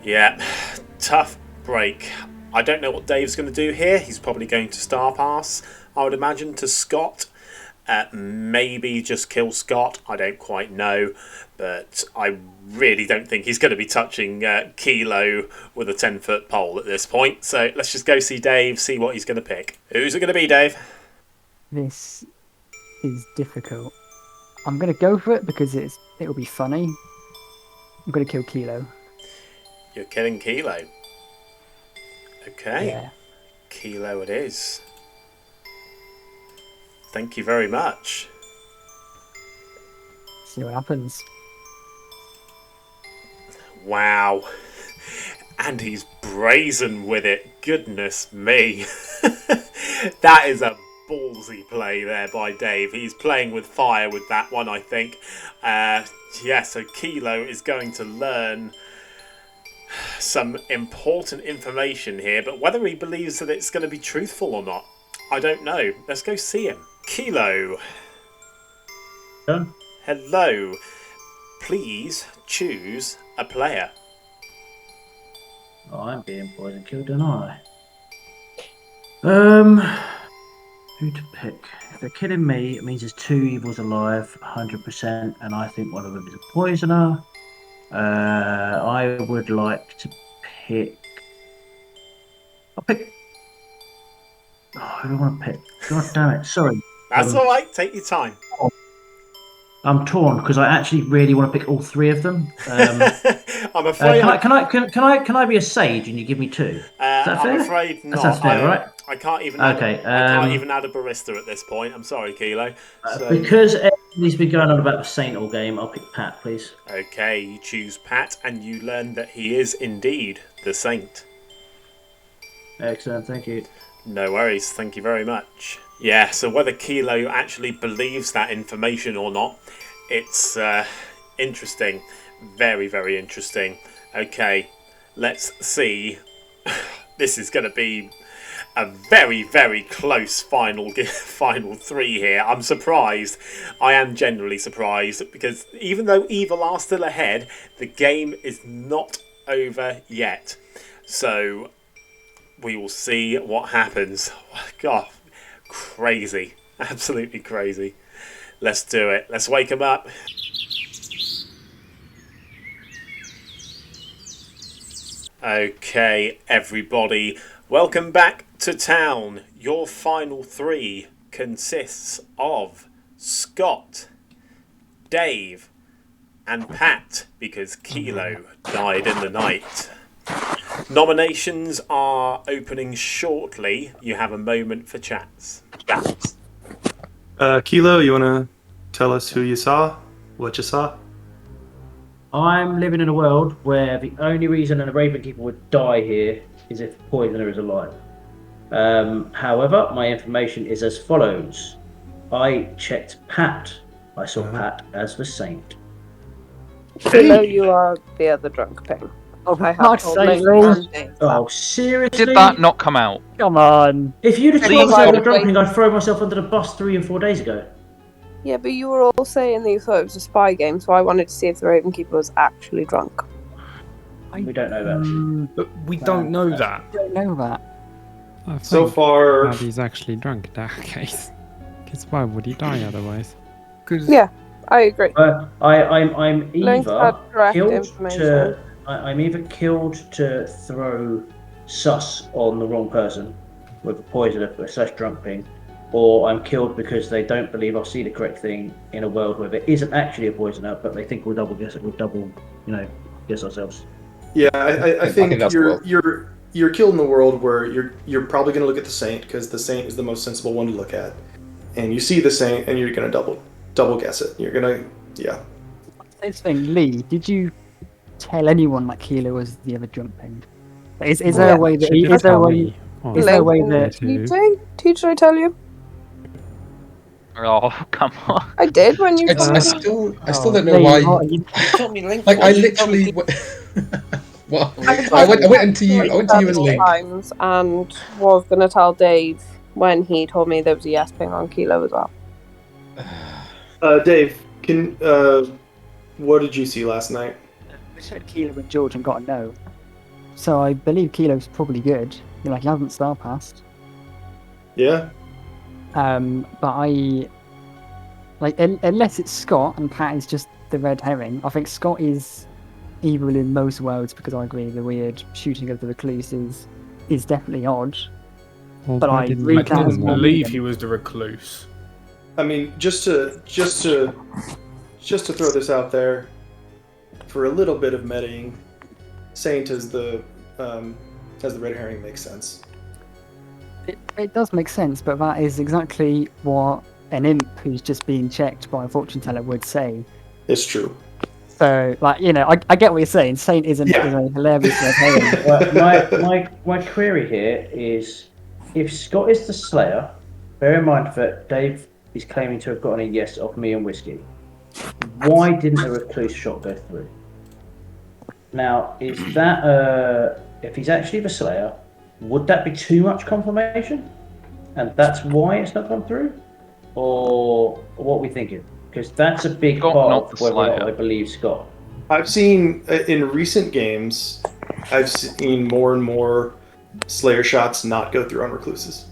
Yeah, tough break. I don't know what Dave's going to do here. He's probably going to star pass, I would imagine, to Scott. Maybe just kill Scott. I don't quite know. But I really don't think he's going to be touching Kilo with a 10-foot pole at this point. So let's just go see Dave, see what he's going to pick. Who's it going to be, Dave? This is difficult. I'm going to go for it because it'll be funny. I'm going to kill Kilo. You're killing Kilo. Okay. Yeah. Kilo it is. Thank you very much. See what happens. Wow. And he's brazen with it. Goodness me. That is a ballsy play there by Dave. He's playing with fire with that one, I think. Yeah, so Kilo is going to learn some important information here, but whether he believes that it's going to be truthful or not, I don't know. Let's go see him. Kilo. Hello. Please choose a player. Oh, I'm being poison killed, aren't I? Who to pick? If they're killing me, it means there's 2 evils alive, 100%, and I think one of them is a poisoner. I would like to pick. I'll pick. Oh, I don't want to pick. God damn it! Sorry. That's all right. Take your time. I'm torn because I actually really want to pick all 3 of them. I'm afraid. Can I be a sage and you give me 2? Is that fair? I'm afraid not. That's fair, right? I can't even. Okay. I can't even add a barista at this point. I'm sorry, Kilo. So... Because everybody's been going on about the Saint all game, I'll pick Pat, please. Okay, you choose Pat, and you learn that he is indeed the Saint. Excellent, thank you. No worries, thank you very much. Yeah, so whether Kilo actually believes that information or not, it's interesting. Very, very interesting. Okay, let's see. This is going to be a very, very close final 3 here. I'm surprised. I am genuinely surprised because even though evil are still ahead, the game is not over yet. So we will see what happens. God, crazy. Absolutely crazy. Let's do it. Let's wake him up. Okay, everybody. Welcome back to town. Your final 3 consists of Scott, Dave, and Pat, because Kilo died in the night. Nominations are opening shortly. You have a moment for chats. Kilo, you want to tell us who you saw? What you saw? I'm living in a world where the only reason a Raven Keeper would die here is if the poisoner is alive. However, my information is as follows. I checked Pat. I saw Pat as the Saint. Kilo, you are the other drunk pig. Oh, seriously? Did that not come out? Come on. If you'd have told me I was drunk pig, I'd throw myself under the bus 3 and 4 days ago. Yeah, but you were all saying that you thought it was a spy game, so I wanted to see if the Raven Keeper was actually drunk. We don't know that. But we don't know that. We don't know that. I So think far... He's actually drunk in that case. Because why would he die otherwise? Yeah, I agree. I'm Link either had correct killed information. to I'm either killed to throw sus on the wrong person with a poisoner / drunk ping, or I'm killed because they don't believe I'll see the correct thing in a world where there isn't actually a poisoner, but they think we'll double guess it. We'll double, guess ourselves. Yeah, I think that's the world. you're killed in the world where you're probably going to look at the Saint because the Saint is the most sensible one to look at, and you see the Saint and you're going to double guess it. You're gonna This thing, Leigh, did you tell anyone that Kilo was the other drunk ping? Is there a way that is there a way that Did I tell you? Oh, come on! I did when you. I still don't know why. You told me Link. Like I literally. Well, I went into you and Link times, and was gonna tell Dave when he told me there was a yes ping on Kilo as well. Dave, what did you see last night? I said Kilo and George and got a no. So I believe Kilo's probably good. He hasn't star passed. Yeah. But unless it's Scott and Pat is just the red herring, I think Scott is evil in most worlds because I agree the weird shooting of the recluse is definitely odd. Well, but I didn't believe he was the recluse. I mean, just to throw this out there, for a little bit of metaing, Saint as the red herring makes sense. It does make sense, but that is exactly what an imp who's just being checked by a fortune teller would say. It's true. So, I get what you're saying. Saint is a hilarious red herring. Well, my query here is, if Scott is the Slayer, bear in mind that Dave is claiming to have gotten a yes off me and Whiskey. Why didn't the recluse shot go through? Now, is that if he's actually the Slayer, would that be too much confirmation? And that's why it's not gone through? Or what are we thinking? Because that's a big part of whether or not I believe Scott. I've seen, in recent games, I've seen more and more Slayer shots not go through on recluses.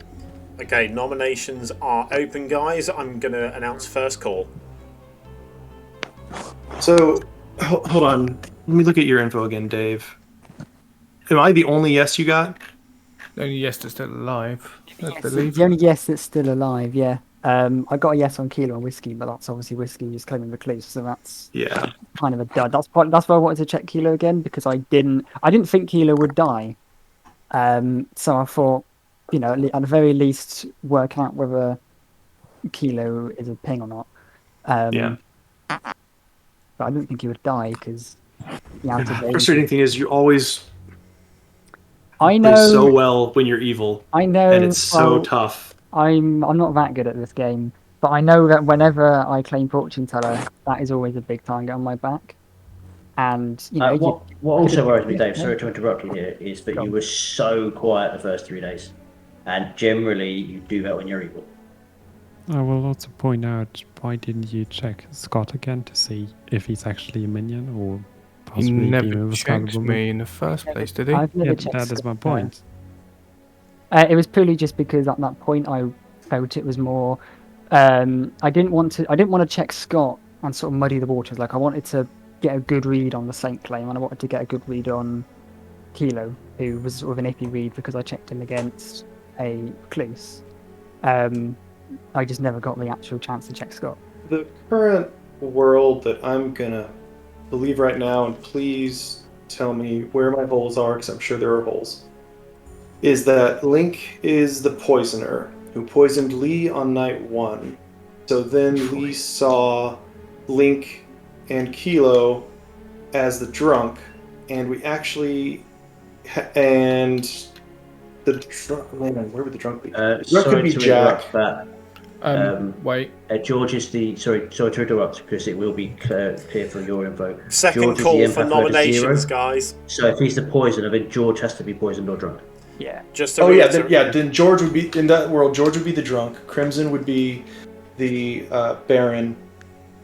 Okay, nominations are open, guys. I'm going to announce first call. So, hold on. Let me look at your info again, Dave. Am I the only yes you got? The only yes that's still alive, I believe. The only yes that's still alive, yeah. I got a yes on Kilo and Whiskey, but that's obviously Whiskey just claiming recluse, so that's kind of a dud. That's why I wanted to check Kilo again, because I didn't think Kilo would die. So I thought, at the very least, work out whether Kilo is a ping or not. But I didn't think he would die because the frustrating thing is you always play so well when you're evil. I know, and it's so tough. I'm not that good at this game, but I know that whenever I claim fortune teller, that is always a big target on my back. And what also worries me, Dave, sorry to interrupt you here, is that you were so quiet the first 3 days, and generally you do that when you're evil. I will also point out, why didn't you check Scott again to see if he's actually a minion or possibly he never checked me in the first place, did he? That is my point. It was purely just because at that point I felt it was more. I didn't want to check Scott and sort of muddy the waters. I wanted to get a good read on the Saint claim, and I wanted to get a good read on Kilo, who was sort of an iffy read because I checked him against a recluse. I just never got the actual chance to check Scott. The current world that I'm gonna believe right now, and please tell me where my holes are, because I'm sure there are holes, is that Link is the poisoner who poisoned Leigh on night 1. So then Leigh saw Link and Kilo as the drunk, and we actually and the drunk. Where would the drunk be? The drunk could be Jack. Wait. George is the sorry to interrupt, because it will be clear for your info. Second George call for nominations, guys. So if he's the poisoner, then George has to be poisoned or drunk. Yeah. Just then George would be in that world. George would be the drunk. Crimson would be the Baron,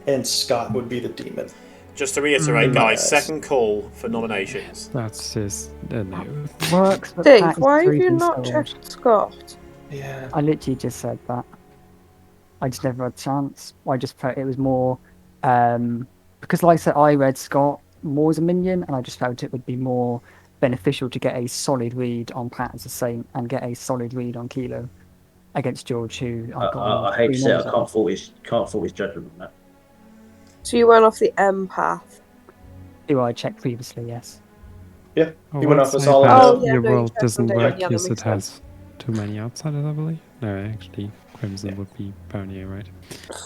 and Scott would be the demon. Just to reiterate, guys, second call for nominations. That's just no. Works. Dave, why have you not checked Scott? Yeah. I literally just said that. I just never had a chance. I just felt it was more because, like I said, I read Scott more as a minion, and I just felt it would be more beneficial to get a solid read on Pat as a Saint and get a solid read on Kilo against George, who I hate to say it, I can't fault his judgment on that. So you went off the empath. Who I checked previously, yes. Yeah, Oh, he went off once a I solid. found yeah, your no, you role checked doesn't on work David. Yeah, that because it makes has too many outsiders, I believe. No, actually, Crimson would be Bernier, right?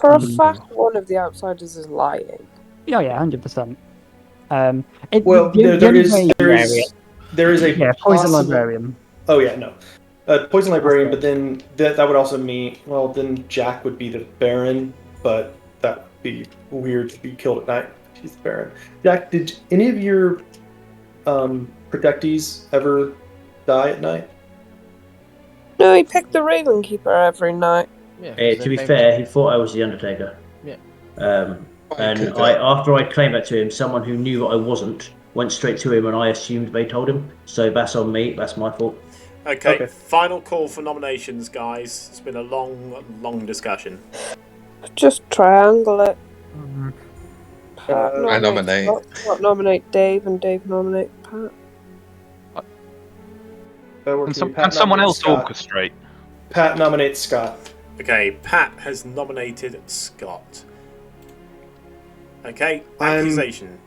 For a fact, one of the outsiders is lying. Yeah, 100%. Well, there is a poison possible... librarian. Oh yeah, no, poison librarian. But then that would also mean, well, then Jack would be the Baron, but that would be weird to be killed at night. She's the Baron. Jack, did any of your protectees ever die at night? No, he picked the Raven Keeper every night. Yeah, to be fair, he thought I was the Undertaker. Yeah. And after I claimed that to him, someone who knew that I wasn't went straight to him, and I assumed they told him. So that's on me. That's my fault. Okay. Final call for nominations, guys. It's been a long discussion. Just triangle it. I nominate. Scott nominate Dave, and Dave nominate Pat. Can someone else orchestrate? Pat nominates Scott. Okay, Pat has nominated Scott. Okay, accusation.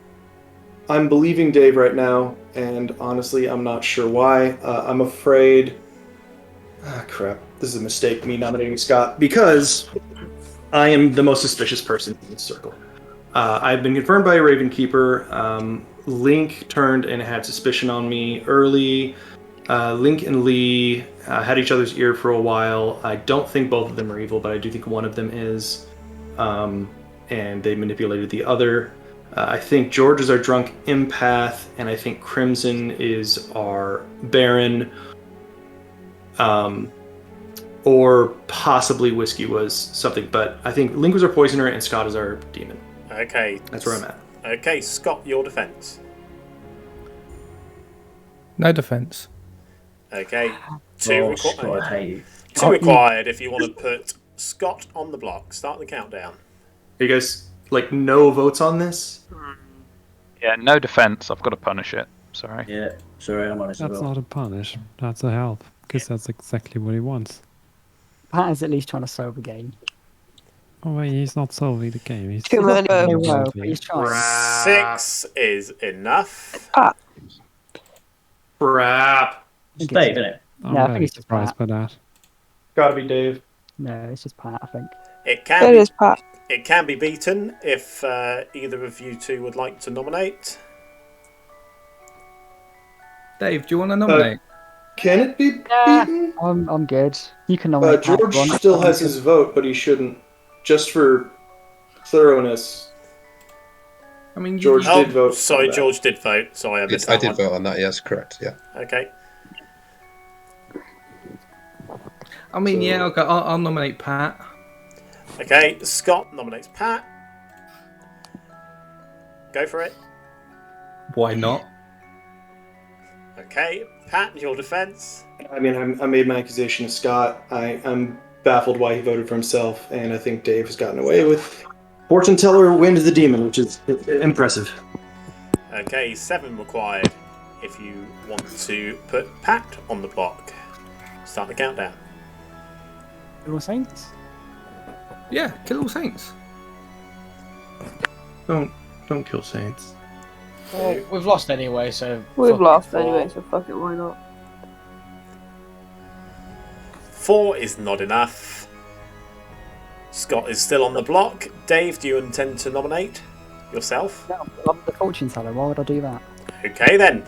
I'm believing Dave right now, and honestly, I'm not sure why. I'm afraid... crap. This is a mistake, me nominating Scott, because I am the most suspicious person in this circle. I've been confirmed by a Raven Keeper. Link turned and had suspicion on me early. Link and Leigh had each other's ear for a while. I don't think both of them are evil, but I do think one of them is. And they manipulated the other. I think George is our drunk empath, and I think Crimson is our Baron. Or possibly Whiskey was something, but I think Link was our poisoner and Scott is our demon. Okay. That's where I'm at. Okay, Scott, your defense. No defense. Okay. Two required if you want to put Scott on the block. Start the countdown. Are you guys, no votes on this? Yeah, no defense. I've got to punish it. Sorry. Yeah, sorry, I'm honest. That's not a punish. That's a help, because that's exactly what he wants. Pat is at least trying to solve the game. Oh wait, he's not solving the game. He's Too many. He's trying. 6 is enough. Crap. It's Dave, isn't it? I'm I think very it's just surprised Pat. by that. Gotta be Dave. No, it's just Pat, I think. It is Pat. It can be beaten if either of you two would like to nominate. Dave, do you want to nominate? Can it be beaten? I'm good. You can nominate. George still has his vote, but he shouldn't. Just for thoroughness. I mean, George did vote. Sorry, George did vote. Sorry, I missed that. I did vote on that. Yes, correct. Yeah. Okay. I mean, I'll nominate Pat. Okay, Scott nominates Pat. Go for it. Why not? Okay, Pat, your defense. I mean, I made my accusation to Scott. I'm baffled why he voted for himself, and I think Dave has gotten away with Fortune Teller wins the demon, which is impressive. Okay, 7 required if you want to put Pat on the block. Start the countdown. All Saints? Yeah, kill all Saints. Don't kill Saints. Well, we've lost anyway, so... We've lost anyway, so fuck it, why not? 4 is not enough. Scott is still on the block. Dave, do you intend to nominate yourself? No, I'm the fortune teller. Why would I do that? Okay then.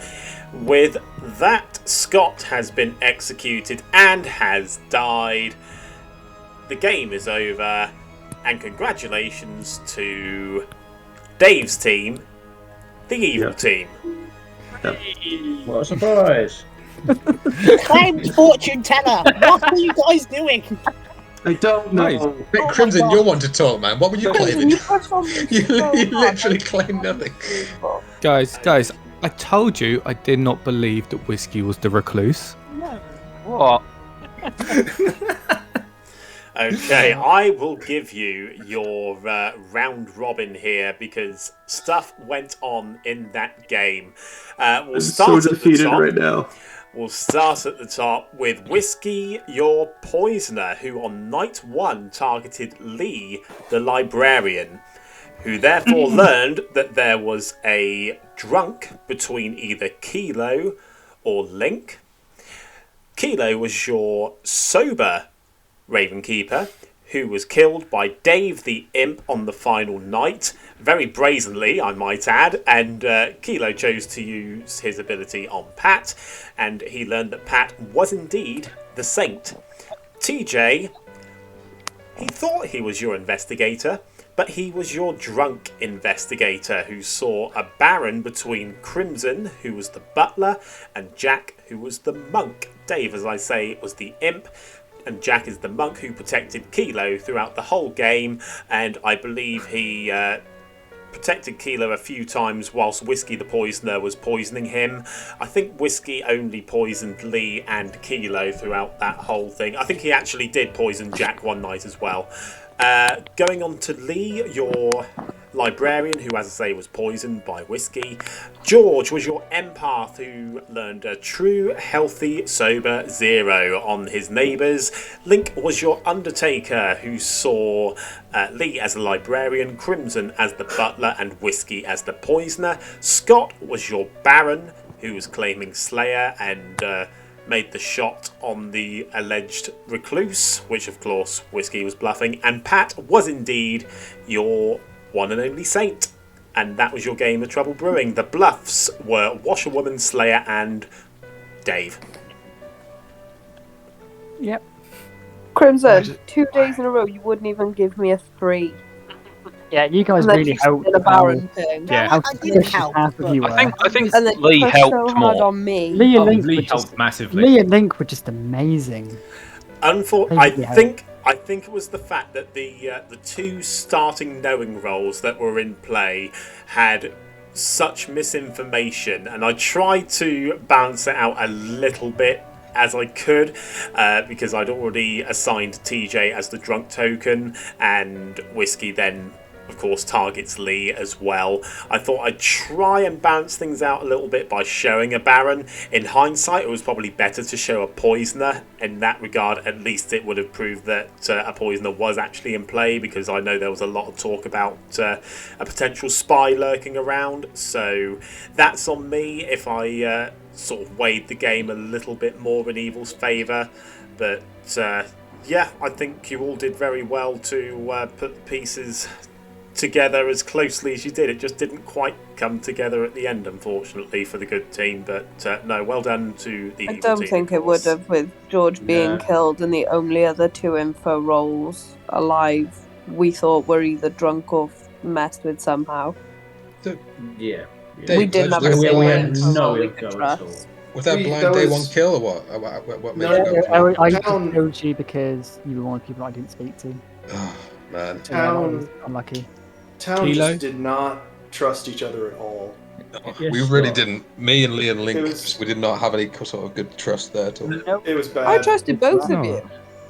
With that, Scott has been executed and has died. The game is over, and congratulations to Dave's team, the evil team. What a surprise! I'm Fortune Teller. What are you guys doing? I don't know. Crimson, you're one to talk, man. What were you claiming? You literally claimed nothing. Guys, I told you I did not believe that Whiskey was the recluse. What? Okay, I will give you your round robin here because stuff went on in that game. We'll I'm start so at the defeated top. right now. We'll start at the top with Whiskey, your poisoner, who on night 1 targeted Leigh, the librarian, who therefore learned that there was a drunk between either Kilo or Link. Kilo was your sober Ravenkeeper, who was killed by Dave the Imp on the final night, very brazenly, I might add, and Kilo chose to use his ability on Pat, and he learned that Pat was indeed the Saint. TJ, he thought he was your investigator, but he was your drunk investigator who saw a Baron between Crimson, who was the butler, and Jack, who was the monk. Dave, as I say, was the imp, and Jack is the monk who protected Kilo throughout the whole game, and I believe he protected Kilo a few times whilst Whiskey the Poisoner was poisoning him. I think Whiskey only poisoned Leigh and Kilo throughout that whole thing. I think he actually did poison Jack one night as well. Going on to Leigh, your librarian, who, as I say, was poisoned by Whiskey. George was your empath who learned a true, healthy, sober 0 on his neighbours. Link was your undertaker who saw Leigh as the librarian, Crimson as the butler, and Whiskey as the poisoner. Scott was your baron who was claiming Slayer and made the shot on the alleged recluse, which of course Whiskey was bluffing. And Pat was indeed your one and only Saint. And that was your game of Trouble Brewing. The bluffs were Washerwoman, Slayer, and Dave. Yep. Crimson, 2 days in a row, you wouldn't even give me a 3. Yeah, you guys really helped. A Baron thing. Yeah, I did help. I think Leigh helped so hard more. on me. Leigh and Link Leigh were helped just massively. Leigh and Link were just amazing. I think it was the fact that the 2 starting knowing roles that were in play had such misinformation, and I tried to balance it out a little bit as I could, because I'd already assigned TJ as the drunk token, and Whiskey then of course targets Leigh as well. I thought I'd try and balance things out a little bit by showing a Baron. In hindsight, it was probably better to show a Poisoner. In that regard, at least it would have proved that a Poisoner was actually in play, because I know there was a lot of talk about a potential spy lurking around. So that's on me if I sort of weighed the game a little bit more in Evil's favour. But yeah, I think you all did very well to put the pieces together as closely as you did. It just didn't quite come together at the end, unfortunately, for the good team. But no, well done to the I evil don't team, think of it would course. have, with George being killed and the only other 2 info roles alive we thought were either drunk or messed with somehow. Yeah. We didn't have a we single had info no role we info could at all. trust. Was that blind day 1 kill or what? What made you go for I it? just killed you because you were one of the people I didn't speak to. Oh, man. Town, unlucky. Town just did not trust each other at all. We really didn't. Me and Leigh and Link, we did not have any sort of good trust there at all. Nope. It was bad. I trusted both of you.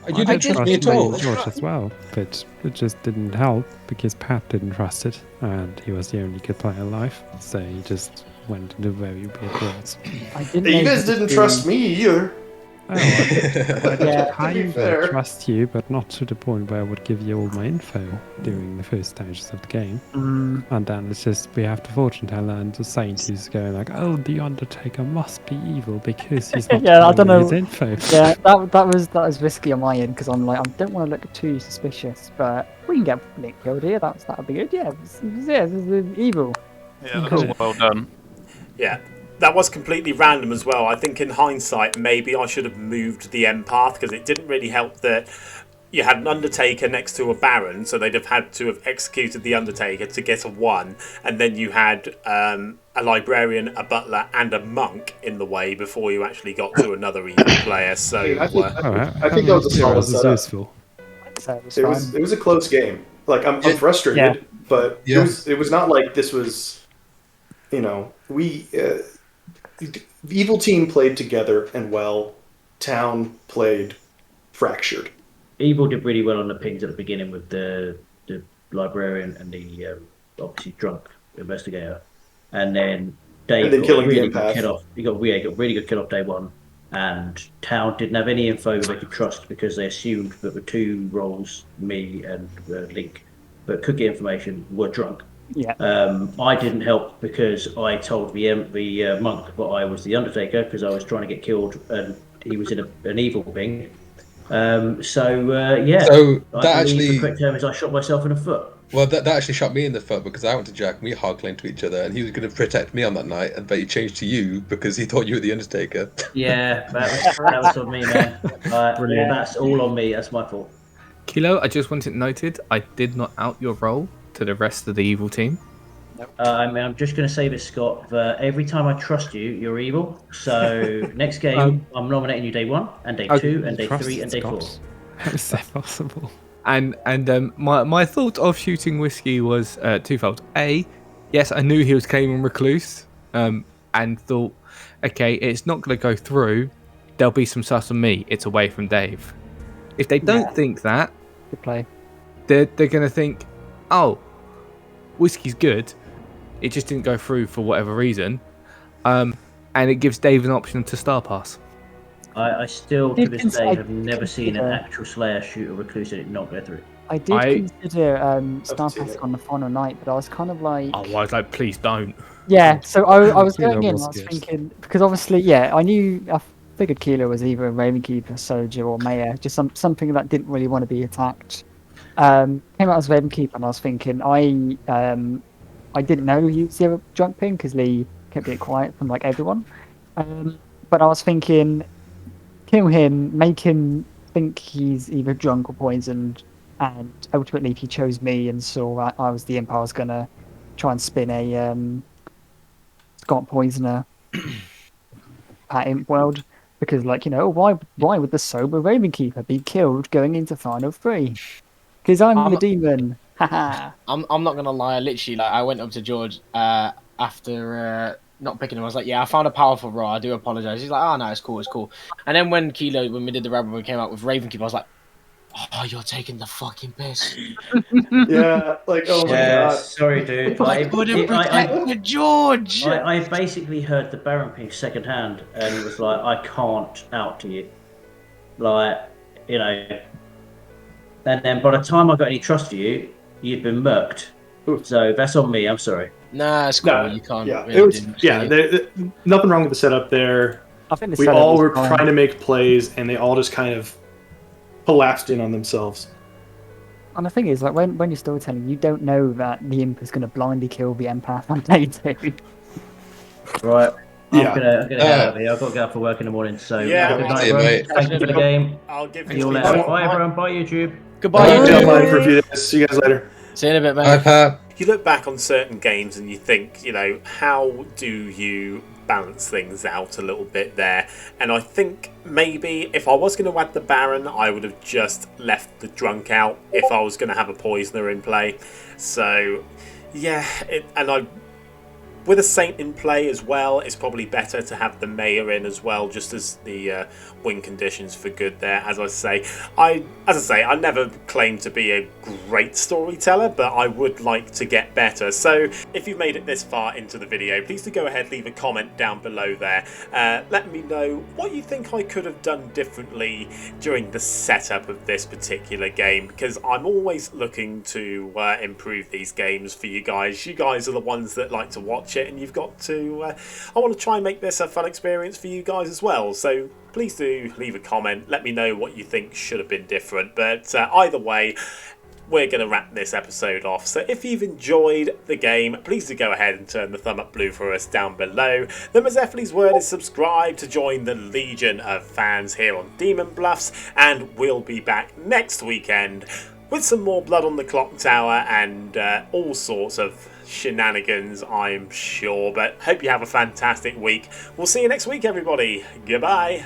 You didn't trust me at all. George as well, but it just didn't help because Pat didn't trust it, and he was the only good player alive, so he just went into very weird worlds. You guys didn't trust me either. Oh, I kind of fair. trust you, but not to the point where I would give you all my info during the first stages of the game. And then it's just, we have the fortune teller and the saint who's going like, oh, the Undertaker must be evil because he's not Yeah, I don't know. his info. Yeah, that was risky on my end, because I'm like, I don't want to look too suspicious, but we can get Nick killed here. That'd be good. Yeah, this is evil. Yeah, that's well done. Yeah, that was completely random as well. I think in hindsight, maybe I should have moved the empath, because it didn't really help that you had an Undertaker next to a Baron, so they'd have had to have executed the Undertaker to get a 1, and then you had a Librarian, a Butler, and a Monk in the way before you actually got to another evil player. So I think that was a solid setup. Useful. It was a close game. Like I'm frustrated, but it was not like this was, we evil team played together and well. Town played fractured. Evil did really well on the pings at the beginning with the librarian and the obviously drunk investigator, and then Dave got killing really Demon good Path. kill off. He got really good kill off day one, and Town didn't have any info they could trust because they assumed that the two roles, me and Link, that could get information, were drunk. Yeah. I didn't help because I told the monk that I was the Undertaker because I was trying to get killed and he was in an evil ping. Yeah. So I that believe actually, the correct term is I shot myself in the foot. well, that actually shot me in the foot because I went to Jack and we hard claimed to each other, and he was going to protect me on that night, but he changed to you because he thought you were the Undertaker. Yeah, that was on me, man. Brilliant. That's all on me. That's my fault. Kilo, I just want it noted, I did not out your role to the rest of the evil team. I'm just going to say this, Scott, that every time I trust you, you're evil. So next game, I'm nominating you day 1, and day 2, and day 3, and day 4. How is that possible? And my thought of shooting Whiskey was twofold. A, yes, I knew he was claiming Recluse, and thought, okay, it's not going to go through. There'll be some sus on me. It's away from Dave. If they don't think that, good play. They're going to think, oh, Whiskey's good. It just didn't go through for whatever reason, and it gives Dave an option to star pass. I still, to this day, have never seen an actual Slayer shoot a Recluse and it not go through. I did consider star passing on the final night, but I was kind of like... Oh, I was like, please don't. Yeah, so I was going in, I was thinking... Because obviously, yeah, I figured Kilo was either a Ravenkeeper, Soldier, or Mayor, just something that didn't really want to be attacked. Came out as Ravenkeeper, and I was thinking, I didn't know he was the drunk ping because Leigh kept it quiet from like everyone. But I was thinking, kill him, make him think he's either drunk or poisoned, and ultimately, if he chose me and saw that I was the imp, I was gonna try and spin a Scott Poisoner at Imp World because, like, you know, why would the sober Ravenkeeper be killed going into Final 3? Because I'm the demon. I'm not gonna lie. I went up to George after not picking him. I was like, "Yeah, I found a powerful raw. I do apologize." He's like, "Oh no, it's cool." And then when we did the rabbit, we came out with Ravenkeeper. I was like, "Oh, you're taking the fucking piss." Yeah, like oh my god. Sorry, dude. I couldn't protect George. I basically heard the Baron ping second hand, and it was like, I can't out to you, like, you know. And then by the time I got any trust for you, you'd been murked. So that's on me. I'm sorry. Nah, it's cool. No, you can't. Yeah, really it was, nothing wrong with the setup there. I think we all were trying to make plays, and they all just kind of collapsed in on themselves. And the thing is, like, when you're storytelling, you don't know that the imp is going to blindly kill the empath on day 2. Right. I'm Yeah. gonna get out of here. I've got to go out for work in the morning. So Yeah, good night, see you, everyone. mate. Thank you for the game. I'll give See you you the later. Bye, everyone. Bye, YouTube. Goodbye. I'll be online for a few days. See you guys later. See you in a bit, Bye, mate. Pat. You look back on certain games and you think, you know, how do you balance things out a little bit there? And I think maybe if I was going to add the Baron, I would have just left the drunk out if I was going to have a poisoner in play. So, yeah, with a Saint in play as well, it's probably better to have the Mayor in as well, just as the win conditions for good there. As I say, I never claim to be a great storyteller, but I would like to get better. So if you've made it this far into the video, please do go ahead, leave a comment down below there. Let me know what you think I could have done differently during the setup of this particular game, because I'm always looking to improve these games for you guys. You guys are the ones that like to watch it, and you've got to I want to try and make this a fun experience for you guys as well, so please do leave a comment, let me know what you think should have been different. But either way, we're going to wrap this episode off. So if you've enjoyed the game, please do go ahead and turn the thumb up blue for us down below. The Mazephi's word is subscribe to join the legion of fans here on Demon Bluffs, and we'll be back next weekend with some more blood on the Clocktower and all sorts of shenanigans, I'm sure. But hope you have a fantastic week. We'll see you next week, everybody. Goodbye.